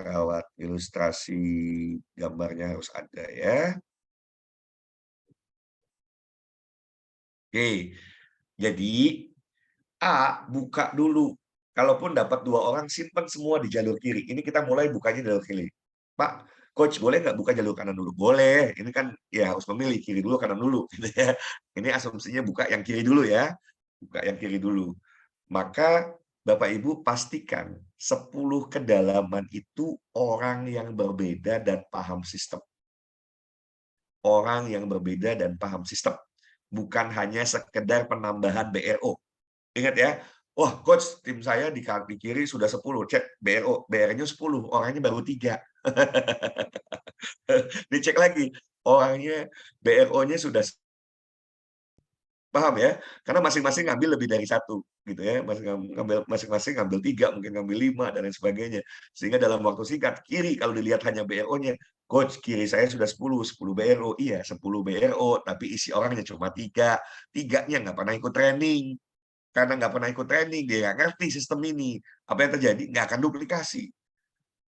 lewat ilustrasi gambarnya harus ada ya. Oke, jadi A buka dulu. Kalaupun dapat 2 orang, simpan semua di jalur kiri. Ini kita mulai bukanya jalur kiri. Pak, coach boleh nggak buka jalur kanan dulu? Boleh. Ini kan ya harus memilih kiri dulu, kanan dulu. Gitu ya. Ini asumsinya buka yang kiri dulu ya. Buka yang kiri dulu. Maka Bapak Ibu pastikan 10 kedalaman itu orang yang berbeda dan paham sistem. Orang yang berbeda dan paham sistem. Bukan hanya sekedar penambahan BRO. Ingat ya, wah coach tim saya di kiri sudah 10, cek BRO, BR-nya 10, orangnya baru 3. Dicek lagi, orangnya BRO-nya sudah paham ya? Karena masing-masing ngambil lebih dari 1 gitu ya, masing-masing ngambil 3, mungkin ngambil 5 dan lain sebagainya. Sehingga dalam waktu singkat, kiri kalau dilihat hanya BRO-nya, coach kiri saya sudah 10 BRO. Iya, 10 BRO, tapi isi orangnya cuma 3. 3-nya nggak pernah ikut training. Karena nggak pernah ikut training, dia nggak ngerti sistem ini. Apa yang terjadi? Nggak akan duplikasi.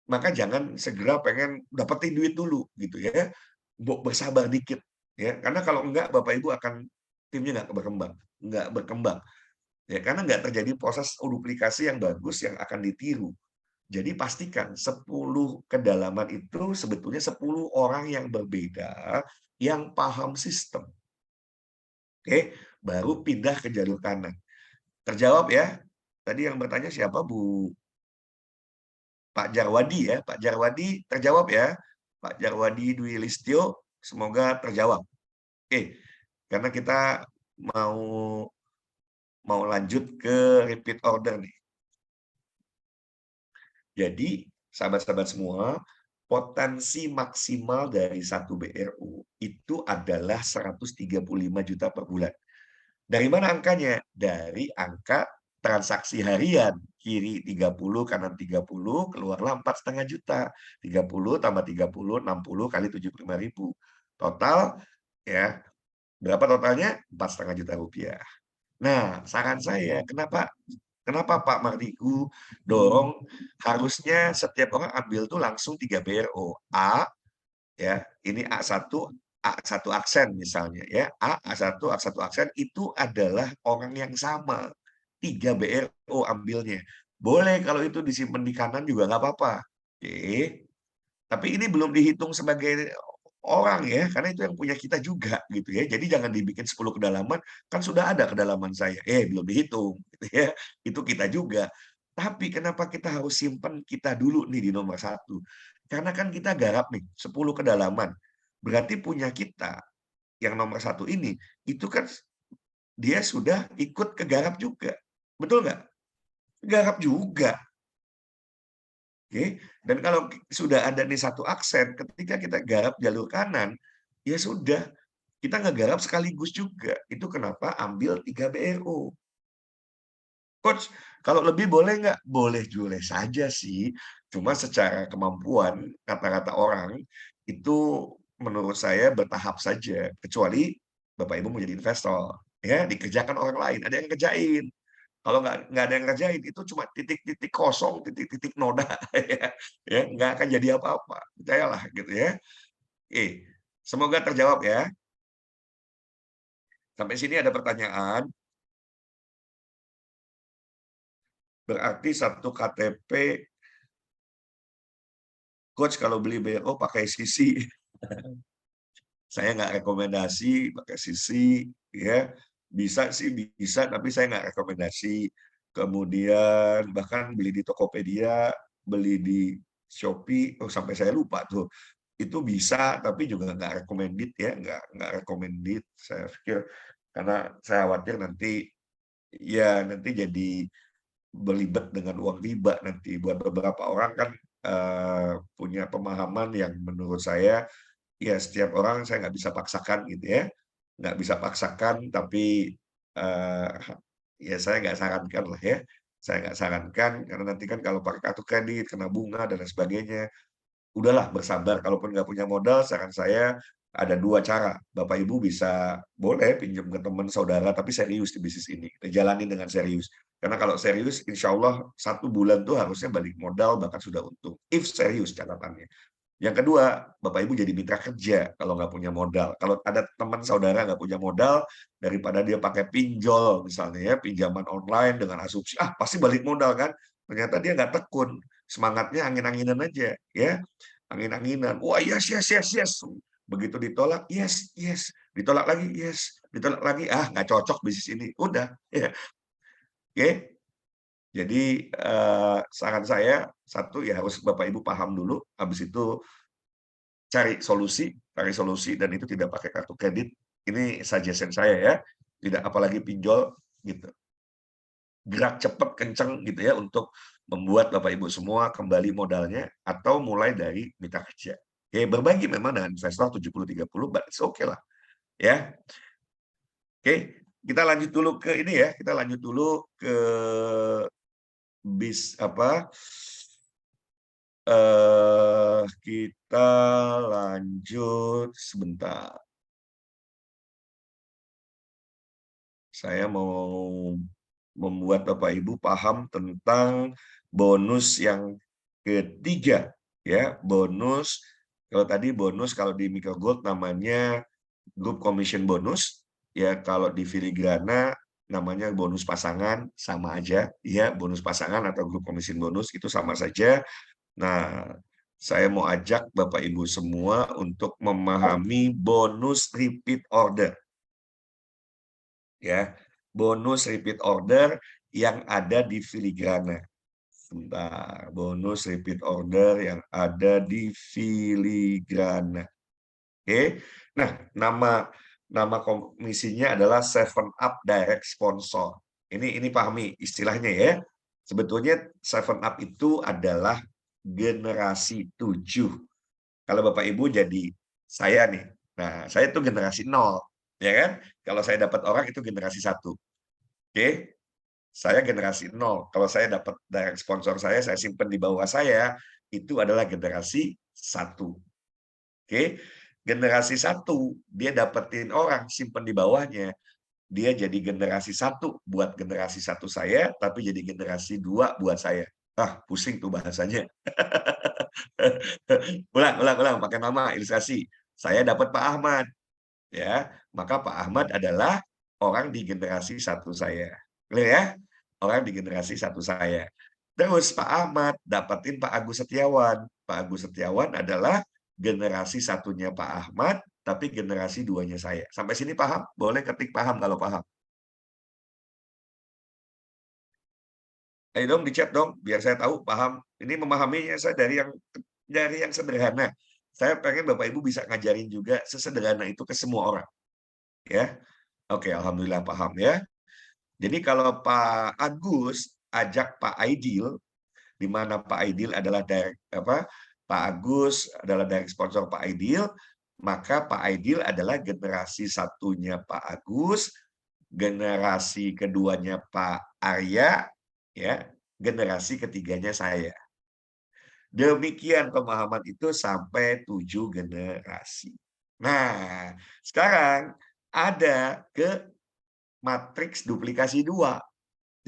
Maka jangan segera pengen dapetin duit dulu, gitu ya. Bersabar dikit, ya. Karena kalau enggak, Bapak Ibu akan timnya nggak berkembang. Ya, karena nggak terjadi proses duplikasi yang bagus yang akan ditiru. Jadi pastikan 10 kedalaman itu sebetulnya 10 orang yang berbeda, yang paham sistem. Oke, baru pindah ke jalur kanan. Terjawab ya. Tadi yang bertanya siapa, Bu? Pak Jarwadi ya. Pak Jarwadi terjawab ya. Pak Jarwadi Dwi Listio, semoga terjawab. Oke, karena kita mau lanjut ke repeat order nih. Jadi, sahabat-sahabat semua, potensi maksimal dari satu BRU itu adalah 135 juta per bulan. Dari mana angkanya? Dari angka transaksi harian. Kiri 30, kanan 30, keluarlah 4,5 juta. 30 tambah 30, 60 kali 75.000. Total, ya berapa totalnya? 4,5 juta rupiah. Nah, saran saya, kenapa Pak Mardigu dorong harusnya setiap orang ambil tuh langsung 3 BRO. A, ya ini A1 aksen misalnya ya, A1 A1 aksen itu adalah orang yang sama, 3 BRO ambilnya. Boleh kalau itu disimpan di kanan juga nggak apa-apa. Oke, tapi ini belum dihitung sebagai orang ya, karena itu yang punya kita juga gitu ya. Jadi jangan dibikin 10 kedalaman, kan sudah ada kedalaman saya. Belum dihitung gitu ya. Itu kita juga. Tapi kenapa kita harus simpan kita dulu nih di nomor 1? Karena kan kita garap nih 10 kedalaman. Berarti punya kita yang nomor 1 ini, itu kan dia sudah ikut kegarap juga. Betul nggak? Garap juga. Oke. Dan kalau sudah ada nih satu aksen, ketika kita garap jalur kanan, ya sudah, kita ngegarap sekaligus juga. Itu kenapa ambil 3 BRO. Coach, kalau lebih boleh nggak? Boleh-boleh saja sih. Cuma secara kemampuan, kata-kata orang, itu menurut saya bertahap saja. Kecuali Bapak Ibu mau jadi investor, ya dikerjakan orang lain, ada yang kerjain. Kalau nggak ada yang ngerjain, itu cuma titik-titik kosong, titik-titik noda, ya, ya nggak akan jadi apa-apa, percayalah gitu ya. Oke, semoga terjawab ya. Sampai sini ada pertanyaan, berarti satu KTP, coach kalau beli BRO pakai sisi, saya nggak rekomendasi pakai sisi, ya bisa sih bisa, tapi saya nggak rekomendasi. Kemudian bahkan beli di Tokopedia, beli di Shopee, oh sampai saya lupa tuh. Itu bisa, tapi juga nggak recommended ya, nggak recommended. Saya pikir karena saya khawatir nanti ya nanti jadi belibet dengan uang riba nanti. Buat beberapa orang kan punya pemahaman yang menurut saya ya setiap orang saya nggak bisa paksakan gitu ya, nggak bisa paksakan, tapi eh, ya saya nggak sarankan lah ya, saya nggak sarankan karena nanti kan kalau pakai kartu kredit kena bunga dan lain sebagainya. Udahlah bersabar, kalaupun nggak punya modal, saran saya ada 2 cara. Bapak Ibu bisa boleh pinjam ke teman saudara, tapi serius di bisnis ini. Kita jalanin dengan serius. Karena kalau serius, insya Allah 1 bulan tuh harusnya balik modal, bahkan sudah untung. If serius catatannya. Yang kedua, Bapak Ibu jadi mitra kerja kalau nggak punya modal. Kalau ada teman saudara nggak punya modal, daripada dia pakai pinjol misalnya ya, pinjaman online dengan asumsi, ah pasti balik modal kan. Ternyata dia nggak tekun, semangatnya angin-anginan aja ya. Angin-anginan. Wah, yes, yes, yes, yes. Begitu ditolak, yes, yes. Ditolak lagi, yes. Ditolak lagi, ah nggak cocok bisnis ini. Udah, ya. Oke. Jadi saran saya satu ya harus Bapak Ibu paham dulu, habis itu cari solusi dan itu tidak pakai kartu kredit. Ini suggestion saya ya. Tidak apalagi pinjol gitu. Gerak cepat kenceng gitu ya untuk membuat Bapak Ibu semua kembali modalnya atau mulai dari mitra kerja. Oke, berbagi memang dengan investor 70-30, but it's okay lah. Ya. Oke, kita lanjut dulu ke ini ya. Kita lanjut dulu ke kita lanjut sebentar. Saya mau membuat Bapak Ibu paham tentang bonus yang ketiga ya, bonus kalau tadi bonus kalau di Micro Gold namanya group commission bonus ya, kalau di Filigrana namanya bonus pasangan, sama aja ya, bonus pasangan atau group commission bonus itu sama saja. Nah, saya mau ajak Bapak Ibu semua untuk memahami bonus repeat order ya, bonus repeat order yang ada di Filigrana. Sebentar, bonus repeat order yang ada di Filigrana. Oke. Nah, nama komisinya adalah 7up Direct Sponsor. Ini pahami istilahnya ya. Sebetulnya 7up itu adalah generasi 7. Kalau Bapak Ibu jadi saya nih. Nah, saya itu generasi 0, ya kan? Kalau saya dapat orang itu generasi 1. Oke. Saya generasi 0. Kalau saya dapat direct sponsor saya simpan di bawah saya, itu adalah generasi 1. Oke. Generasi 1, dia dapetin orang simpan di bawahnya, dia jadi generasi 1 buat generasi 1 saya, tapi jadi generasi 2 buat saya. Ah, pusing tuh bahasanya. Ulang, pakai nama ilustrasi. Saya dapat Pak Ahmad, ya, maka Pak Ahmad adalah orang di generasi 1 saya. Clear ya? Orang di generasi 1 saya. Terus Pak Ahmad dapetin Pak Agus Setiawan. Pak Agus Setiawan adalah generasi 1-nya Pak Ahmad, tapi generasi 2-nya saya. Sampai sini paham? Boleh ketik paham kalau paham. Ayo dong di chat dong, biar saya tahu paham. Ini memahaminya saya dari yang sederhana. Saya pengen Bapak Ibu bisa ngajarin juga sesederhana itu ke semua orang, ya. Oke, alhamdulillah paham ya. Jadi kalau Pak Agus ajak Pak Aidil, di mana Pak Aidil adalah Pak Agus adalah direct sponsor Pak Aidil, maka Pak Aidil adalah generasi satunya Pak Agus, generasi keduanya Pak Arya, ya, generasi ketiganya saya. Demikian pemahaman itu sampai 7 generasi. Nah, sekarang ada ke matriks duplikasi 2.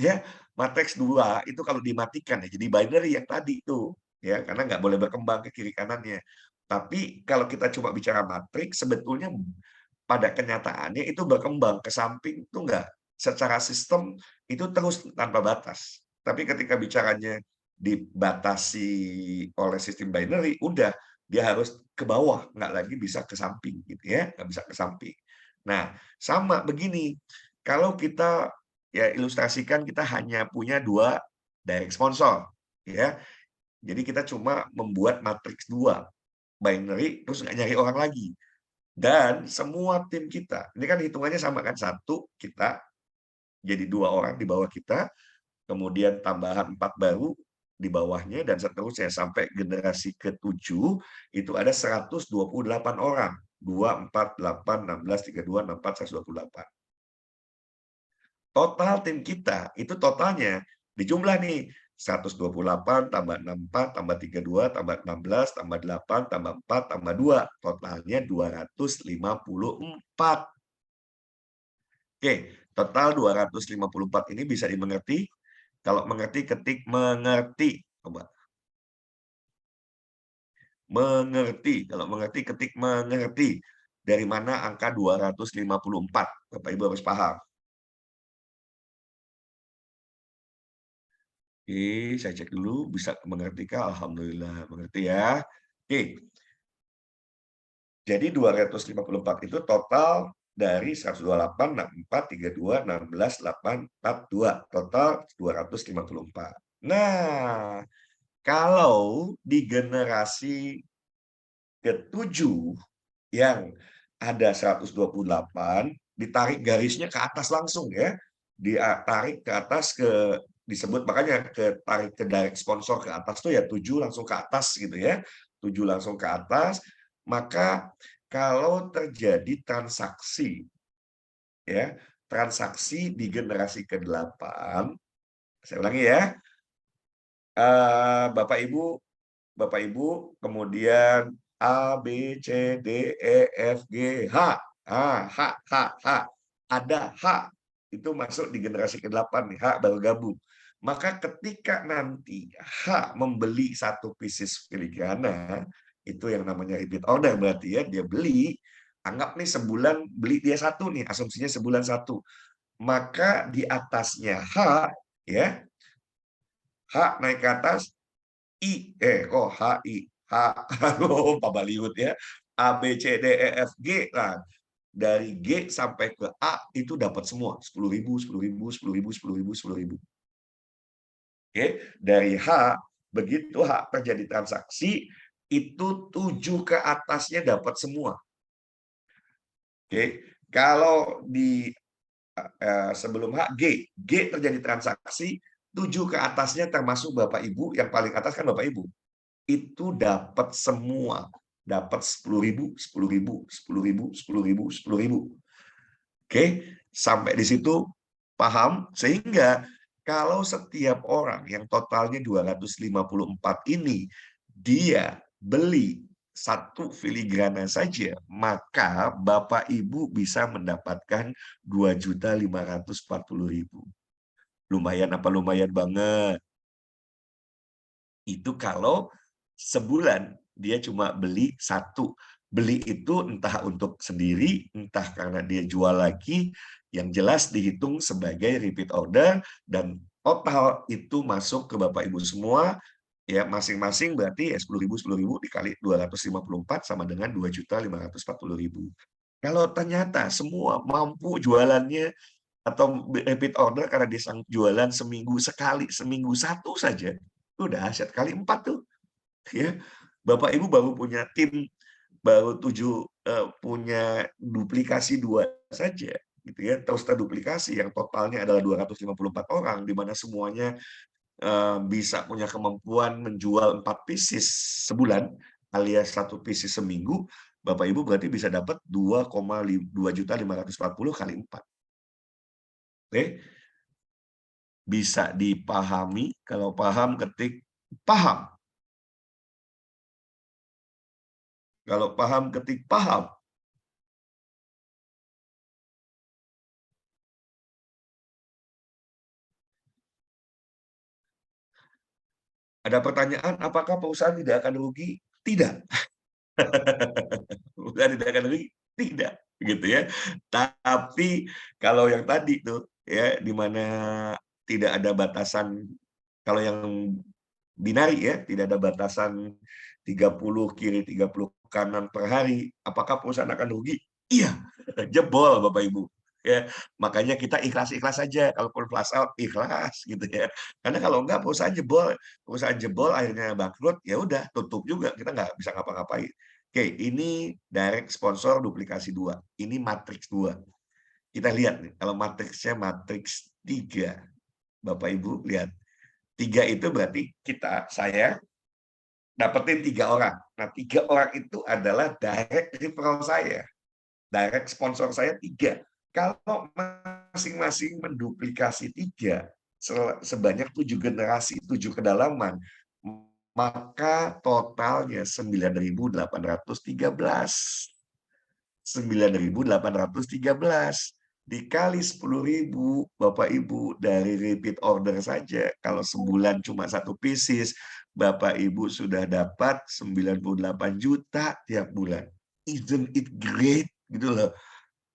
Ya, matriks 2 itu kalau dimatikan ya jadi binary yang tadi itu, ya, karena nggak boleh berkembang ke kiri kanannya. Tapi kalau kita coba bicara matriks, sebetulnya pada kenyataannya itu berkembang ke samping itu enggak. Secara sistem itu terus tanpa batas. Tapi ketika bicaranya dibatasi oleh sistem binary, udah dia harus ke bawah, nggak lagi bisa ke samping gitu ya, nggak bisa ke samping. Nah, sama begini, kalau kita ya ilustrasikan kita hanya punya 2 direct sponsor, ya. Jadi kita cuma membuat matriks 2 binary, terus nggak nyari orang lagi. Dan semua tim kita, ini kan hitungannya sama kan, 1 kita, jadi 2 orang di bawah kita, kemudian tambahan 4 baru di bawahnya, dan seterusnya sampai generasi ke-7, itu ada 128 orang. 2, 4, 8, 16, 32, 64, 128. Total tim kita, itu totalnya dijumlah nih, 128 tambah 64 tambah 32 tambah 16 tambah 8 tambah 4 tambah 2, totalnya 254. Oke, total 254 ini bisa dimengerti? Kalau mengerti, ketik mengerti. Coba. Mengerti. Kalau mengerti, ketik mengerti. Dari mana angka 254? Bapak Ibu harus paham. Oke, saya cek dulu bisa mengerti kah? Alhamdulillah mengerti ya. Oke. Jadi 254 itu total dari 128, 64, 32, 16, 8, 42. Total 254. Nah, kalau di generasi ke-7 yang ada 128, ditarik garisnya ke atas langsung ya. Ditarik ke atas disebut makanya tarik ke direct sponsor ke atas tuh ya 7 langsung ke atas gitu ya. 7 langsung ke atas, maka kalau terjadi transaksi ya, transaksi di generasi ke-8, saya ulangi ya. Bapak Ibu, kemudian A, B, C, D, E, F, G, H. H. Ada H. Itu masuk di generasi ke-8 nih, H baru gabung. Maka ketika nanti H membeli 1 pieces filigrana, itu yang namanya repeat order berarti ya, dia beli, anggap nih sebulan beli dia 1 nih, asumsinya sebulan 1. Maka di atasnya H, ya, H naik ke atas, halo Pak Baliut ya, A, B, C, D, E, F, G. Nah, dari G sampai ke A itu dapat semua 10.000, 10.000, 10.000, 10.000, 10.000. Oke, dari H, begitu H terjadi transaksi, itu 7 ke atasnya dapat semua. Oke, kalau di sebelum H, G terjadi transaksi, 7 ke atasnya termasuk Bapak Ibu, yang paling atas kan Bapak Ibu. Itu dapat semua, dapat 10.000, 10.000, 10.000, 10.000, 10.000. Oke, sampai di situ paham? Sehingga kalau setiap orang yang totalnya 254 ini, dia beli 1 filigrana saja, maka Bapak Ibu bisa mendapatkan 2.540.000. Lumayan apa lumayan banget? Itu kalau sebulan dia cuma beli 1. Beli itu entah untuk sendiri, entah karena dia jual lagi, yang jelas dihitung sebagai repeat order, dan total itu masuk ke Bapak Ibu semua, ya masing-masing berarti ya 10.000, 10.000 dikali 254 sama dengan 2.540.000. Kalau ternyata semua mampu jualannya atau repeat order karena dia jualan seminggu sekali, seminggu 1 saja, udah dahsyat, kali 4 tuh. Ya, Bapak Ibu baru punya tim, baru punya duplikasi 2 saja, gitu ya, terus terduplikasi yang totalnya adalah 254 orang, di mana semuanya bisa punya kemampuan menjual 4 pieces sebulan, alias 1 pieces seminggu, Bapak Ibu berarti bisa dapat 2.540.000 kali 4. Oke? Bisa dipahami, kalau paham ketik paham. Kalau paham ketik paham. Ada pertanyaan, apakah perusahaan tidak akan rugi? Tidak. Perusahaan tidak akan rugi? Tidak, gitu ya. Tapi kalau yang tadi tuh, ya, di mana tidak ada batasan, kalau yang binari ya, tidak ada batasan 30 kiri, 30 kanan per hari, apakah perusahaan akan rugi? Iya, jebol Bapak Ibu. Ya, makanya kita ikhlas-ikhlas saja, kalaupun flash out ikhlas gitu ya. Karena kalau enggak perusahaan jebol akhirnya bangkrut, ya udah tutup juga, kita nggak bisa ngapa-ngapain. Oke, ini direct sponsor duplikasi 2. Ini matriks 2. Kita lihat nih, kalau matriksnya matriks 3. Bapak Ibu lihat. 3 itu berarti saya dapetin 3 orang. Nah, 3 orang itu adalah direct referral saya. Direct sponsor saya 3. Kalau masing-masing menduplikasi 3 sebanyak 7 generasi, 7 kedalaman, maka totalnya 9.813. 9.813 dikali 10.000, Bapak Ibu, dari repeat order saja, kalau sebulan cuma 1 pieces, Bapak Ibu sudah dapat 98 juta tiap bulan. Isn't it great? Gitu loh.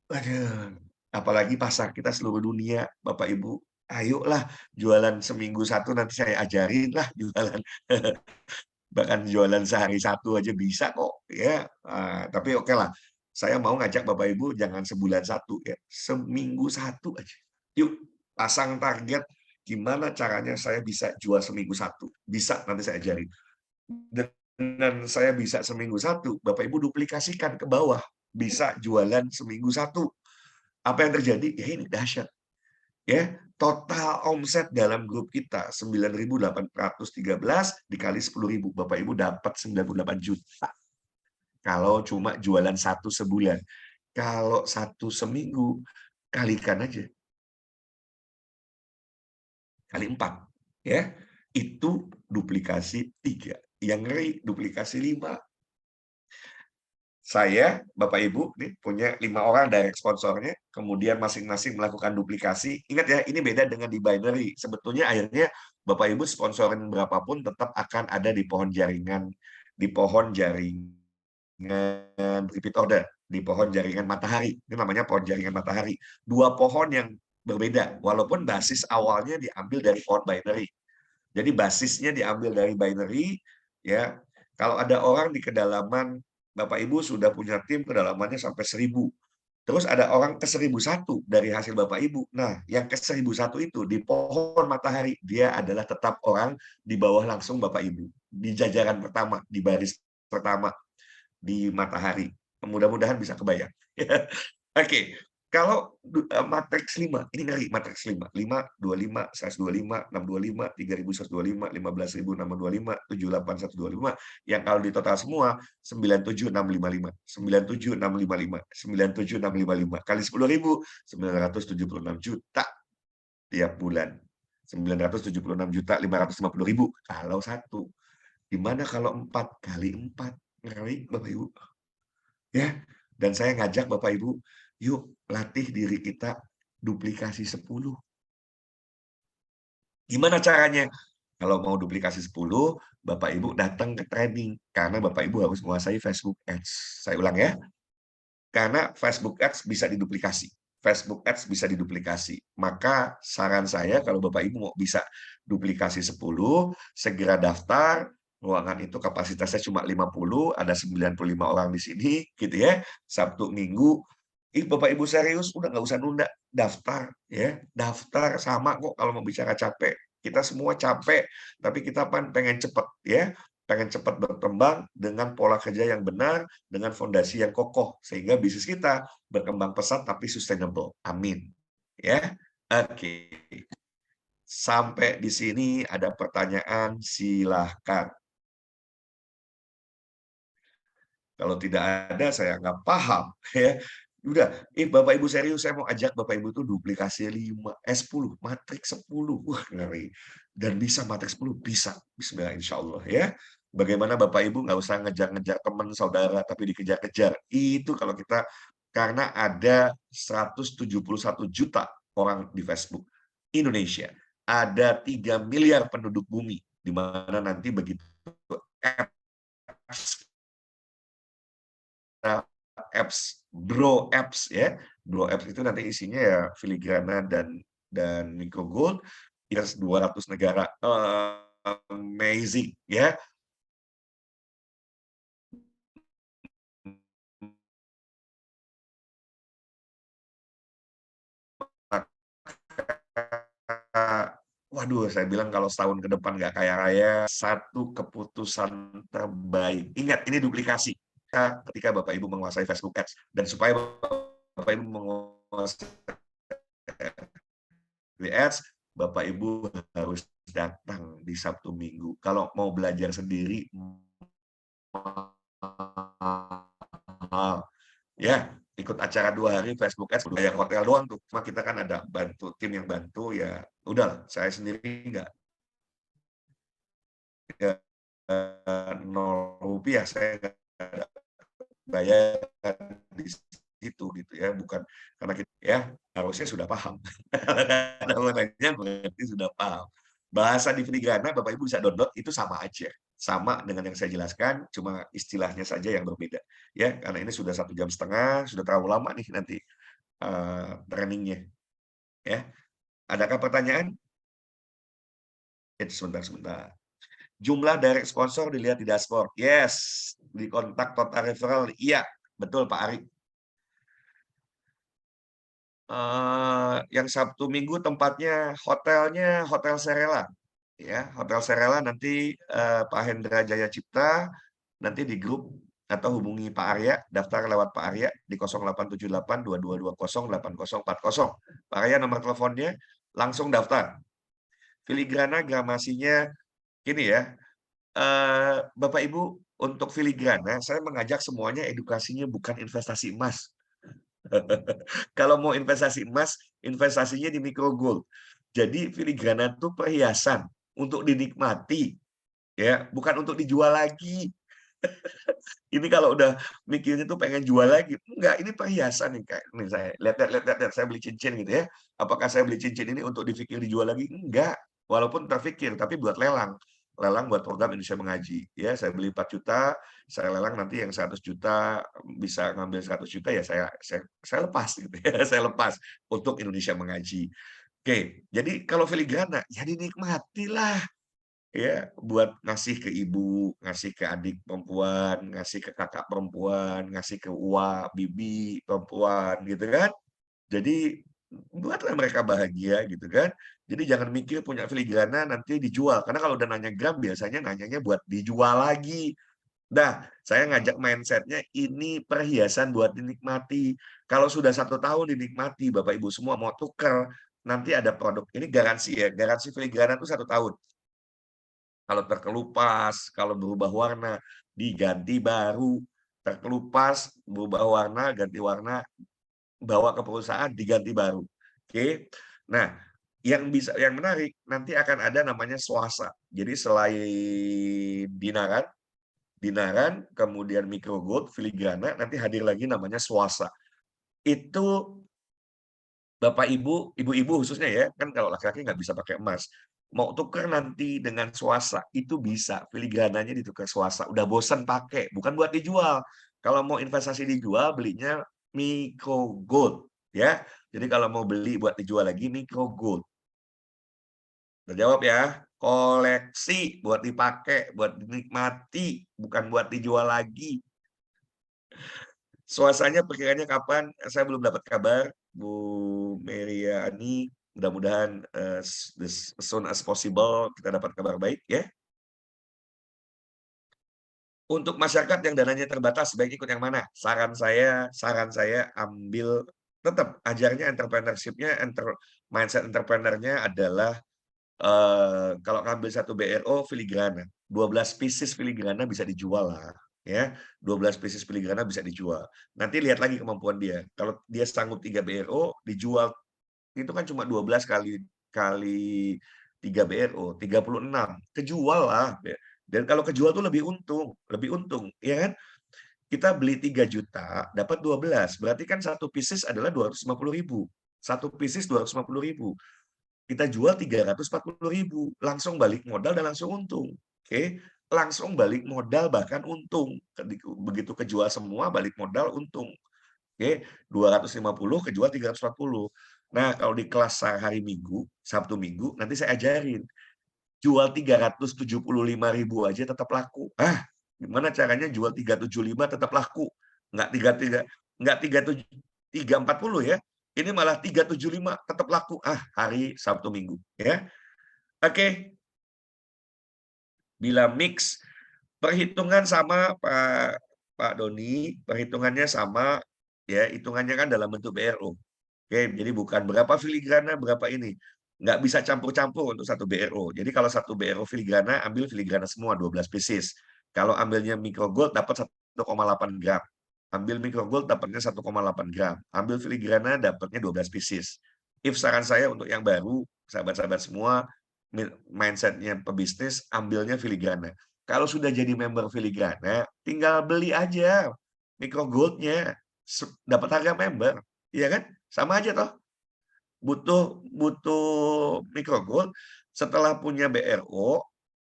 Aduh, apalagi pasar kita seluruh dunia, Bapak Ibu. Ayolah, jualan seminggu 1 nanti saya ajarin lah jualan. Bahkan jualan sehari 1 aja bisa kok, ya. Tapi oke lah, saya mau ngajak Bapak Ibu jangan sebulan 1 ya, seminggu 1 aja. Yuk, pasang target gimana caranya saya bisa jual seminggu 1. Bisa, nanti saya ajarin. Dengan saya bisa seminggu 1, Bapak Ibu duplikasikan ke bawah, bisa jualan seminggu 1. Apa yang terjadi? Ya ini dahsyat. Ya, total omset dalam grup kita 9.813 dikali 10.000, Bapak Ibu dapat 98 juta. Kalau cuma jualan 1 sebulan. Kalau 1 seminggu, kalikan aja. Kali 4. Ya, itu duplikasi 3. Yang ngeri duplikasi 5. Saya, Bapak Ibu, nih punya 5 orang direct sponsornya, kemudian masing-masing melakukan duplikasi. Ingat ya, ini beda dengan di binary. Sebetulnya akhirnya Bapak Ibu sponsorin berapapun tetap akan ada di pohon jaringan repeat order, di pohon jaringan matahari. Ini namanya pohon jaringan matahari. 2 pohon yang berbeda, walaupun basis awalnya diambil dari pohon binary. Jadi basisnya diambil dari binary, ya. Kalau ada orang di kedalaman, Bapak Ibu sudah punya tim kedalamannya sampai 1.000. Terus ada orang ke 1.001 dari hasil Bapak Ibu. Nah, yang ke 1.001 itu di pohon matahari, dia adalah tetap orang di bawah langsung Bapak Ibu. Di jajaran pertama, di baris pertama di matahari. Mudah-mudahan bisa kebayang. Oke, kalau matriks 5, ini ngeri matriks 5. 5, 25, 125, 625, 3.125, 15.625, 78.125. Yang kalau di total semua 97.655, 97.655, 97.655 kali 10.000, 976 juta tiap bulan. 976.550.000 kalau 1. Gimana kalau 4 kali 4? Ngeri Bapak Ibu. Ya, dan saya ngajak Bapak Ibu, yuk latih diri kita duplikasi 10. Gimana caranya? Kalau mau duplikasi 10, Bapak Ibu datang ke training. Karena Bapak Ibu harus menguasai Facebook Ads. Saya ulang ya. Karena Facebook Ads bisa diduplikasi. Facebook Ads bisa diduplikasi. Maka saran saya kalau Bapak Ibu mau bisa duplikasi 10, segera daftar. Ruangan itu kapasitasnya cuma 50, ada 95 orang di sini, gitu ya. Sabtu, Minggu. Bapak Ibu serius, udah nggak usah nunda, daftar ya. Daftar sama kok kalau mau bicara capek. Kita semua capek, tapi kita pengen cepet ya. pengen cepat berkembang dengan pola kerja yang benar, dengan fondasi yang kokoh, sehingga bisnis kita berkembang pesat tapi sustainable. Amin. Ya, oke. Sampai di sini ada pertanyaan, silahkan. Kalau tidak ada, saya nggak paham. Ya. Udah, Bapak Ibu serius, saya mau ajak Bapak Ibu tuh duplikasi 10, matriks 10. Wah, ngeri. Dan bisa matriks 10, bisa. Bismillah, insya Allah ya. Bagaimana Bapak Ibu nggak usah ngejar-ngejar teman, saudara, tapi dikejar-kejar. Itu kalau kita, karena ada 171 juta orang di Facebook Indonesia. Ada 3 miliar penduduk bumi, di mana nanti begitu apps Bro Apps ya. Bro Apps itu nanti isinya ya filigrana dan micro gold, ya 200 negara. Amazing ya. Waduh, saya bilang kalau setahun ke depan nggak kaya-kaya, satu keputusan terbaik. Ingat, ini duplikasi. Ketika Bapak Ibu menguasai Facebook Ads. Dan supaya Bapak Ibu menguasai Ads, Bapak Ibu harus datang di Sabtu Minggu. Kalau mau belajar sendiri, ya ikut acara 2 hari Facebook Ads, bayar hotel doang tuh. Cuma kita kan ada bantu tim yang bantu, ya udah, saya sendiri nggak, ya, 0 rupiah saya nggak bayar di situ gitu ya, bukan karena kita ya harusnya sudah paham. Namanya berarti sudah paham. Bahasa di filigrana Bapak Ibu bisa download, itu sama aja. Sama dengan yang saya jelaskan, cuma istilahnya saja yang berbeda. Ya, karena ini sudah 1,5 jam, sudah terlalu lama nih nanti trainingnya. Ya, adakah pertanyaan? Sebentar. Jumlah direct sponsor dilihat di dashboard. Yes, di kontak total referral. Iya, betul Pak Ari. Yang Sabtu Minggu tempatnya hotelnya Hotel Serela. Ya, Hotel Serela nanti Pak Hendra Jaya Cipta nanti di grup atau hubungi Pak Arya, daftar lewat Pak Arya di 087822208080. Pak Arya nomor teleponnya, langsung daftar. Filigrana gramasinya gini ya, Bapak Ibu, untuk filigrana saya mengajak semuanya edukasinya bukan investasi emas. Kalau mau investasi emas, investasinya di micro gold. Jadi filigrana itu perhiasan untuk dinikmati, ya, bukan untuk dijual lagi. Ini kalau udah mikirnya tuh pengen jual lagi, enggak, ini perhiasan nih, kayak nih saya lihat, saya beli cincin gitu ya. Apakah saya beli cincin ini untuk dipikir dijual lagi? Enggak. Walaupun terpikir, tapi buat lelang. Lelang buat program Indonesia Mengaji. Ya, saya beli 4 juta, saya lelang nanti yang 100 juta bisa ngambil 100 juta ya saya lepas gitu ya. Saya lepas untuk Indonesia Mengaji. Oke, jadi kalau filigrana ya dinikmatilah. Ya, buat ngasih ke ibu, ngasih ke adik perempuan, ngasih ke kakak perempuan, ngasih ke uwa, bibi perempuan, gitu kan. Jadi, buatlah mereka bahagia, gitu kan. Jadi jangan mikir punya filigrana nanti dijual, karena kalau udah nanya gram, biasanya nanyanya buat dijual lagi. Nah, saya ngajak mindset-nya ini perhiasan buat dinikmati. Kalau sudah 1 tahun dinikmati, Bapak Ibu semua mau tuker, nanti ada produk, ini garansi ya, garansi filigrana itu 1 tahun. Kalau terkelupas, kalau berubah warna, diganti baru. Terkelupas, berubah warna, ganti warna, bawa ke perusahaan, diganti baru. Oke. Nah, yang menarik, nanti akan ada namanya swasta. Jadi selain dinaran, kemudian micro gold, filigrana, nanti hadir lagi namanya swasta. Itu Bapak Ibu, ibu-ibu khususnya ya, kan kalau laki-laki nggak bisa pakai emas. Mau tukar nanti dengan swasta, itu bisa. Filigrananya ditukar swasta. Udah bosan pakai, bukan buat dijual. Kalau mau investasi dijual, belinya micro gold. Ya, jadi kalau mau beli buat dijual lagi, micro gold. Terjawab ya, koleksi buat dipakai, buat dinikmati, bukan buat dijual lagi. Suasananya perkiranya kapan? Saya belum dapat kabar, Bu Meriani. Mudah-mudahan as soon as possible kita dapat kabar baik ya. Untuk masyarakat yang dananya terbatas, sebaiknya ikut yang mana? Saran saya ambil tetap ajarnya entrepreneurship-nya, mindset entrepreneur-nya adalah kalau ngambil satu BRO filigrana, 12 pieces filigrana bisa dijual lah, ya. 12 pieces filigrana bisa dijual. Nanti lihat lagi kemampuan dia. Kalau dia sanggup 3 BRO, dijual itu kan cuma 12 kali 3 BRO, 36. Kejual lah. Dan kalau kejual tuh lebih untung, ya kan? Kita beli 3 juta, dapat 12. Berarti kan satu pieces adalah 250.000. Satu pieces 250.000. Kita jual 340.000, langsung balik modal dan langsung untung. Oke, langsung balik modal bahkan untung. Begitu kejual semua balik modal untung. Oke, 250 kejual 340. Nah, kalau di kelas hari Minggu, Sabtu Minggu, nanti saya ajarin. Jual 375.000 aja tetap laku. Gimana caranya jual 375 tetap laku? Nggak 33, nggak 340 ya. Ini malah 375 tetap laku. Hari Sabtu Minggu ya. Oke. Bila mix perhitungan sama Pak Doni, perhitungannya sama ya, hitungannya kan dalam bentuk BRO. Oke, jadi bukan berapa filigrana, berapa ini. Nggak bisa campur-campur untuk satu BRO. Jadi kalau satu BRO filigrana, ambil filigrana semua, 12 pieces. Kalau ambilnya micro gold, dapat 1,8 gram. Ambil micro gold, dapatnya 1,8 gram. Ambil filigrana, dapatnya 12 pieces. Saran saya untuk yang baru, sahabat-sahabat semua, mindset-nya pebisnis, ambilnya filigrana. Kalau sudah jadi member filigrana, tinggal beli aja micro gold-nya. Dapat harga member. Iya kan? Sama aja toh. Butuh micro gold, setelah punya BRO,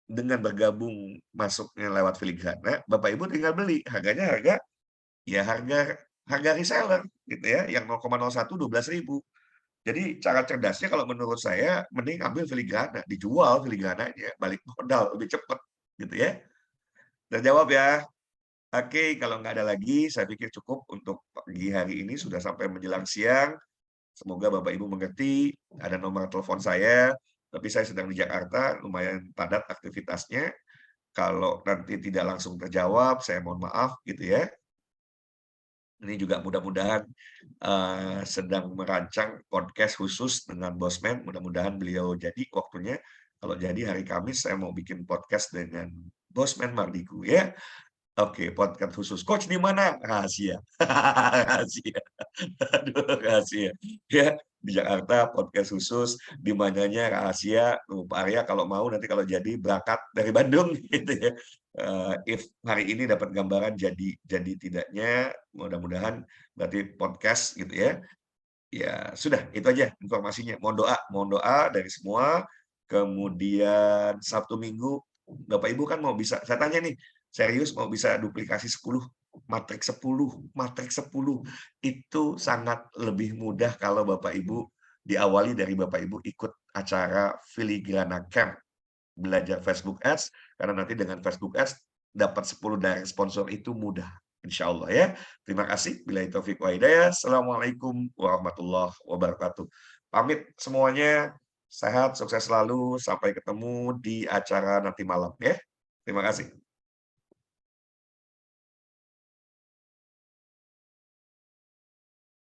dengan bergabung masuknya lewat filigrana, Bapak Ibu tinggal beli. Harganya harga reseller gitu ya, yang 0,01 12.000. Jadi cara cerdasnya kalau menurut saya mending ambil filigrana, dijual filigrananya, balik modal lebih cepat gitu ya. Terjawab ya. Oke, kalau nggak ada lagi, saya pikir cukup untuk pagi hari ini, sudah sampai menjelang siang. Semoga Bapak Ibu mengerti, ada nomor telepon saya, tapi saya sedang di Jakarta, lumayan padat aktivitasnya. Kalau nanti tidak langsung terjawab, saya mohon maaf gitu ya. Ini juga mudah-mudahan sedang merancang podcast khusus dengan Bosman, mudah-mudahan beliau jadi waktunya. Kalau jadi hari Kamis saya mau bikin podcast dengan Bosman Mardigu ya. Oke, podcast khusus. Coach di mana? Rahasia. Rahasia. Aduh, rahasia. Ya, di Jakarta podcast khusus, di mananya rahasia. Pak Arya kalau mau nanti kalau jadi berangkat dari Bandung gitu ya. If hari ini dapat gambaran jadi tidaknya, mudah-mudahan berarti podcast gitu ya. Ya, sudah itu aja informasinya. Mohon doa dari semua. Kemudian Sabtu Minggu Bapak Ibu kan mau bisa, saya tanya nih, serius mau bisa duplikasi 10, matriks 10 itu sangat lebih mudah kalau Bapak Ibu diawali dari Bapak Ibu ikut acara Filigrana Camp, belajar Facebook Ads, karena nanti dengan Facebook Ads dapat 10 direct sponsor itu mudah, insya Allah ya. Terima kasih. Billahi taufiq wa hidayah. Assalamualaikum warahmatullahi wabarakatuh. Pamit semuanya, sehat, sukses selalu, sampai ketemu di acara nanti malam ya. Terima kasih.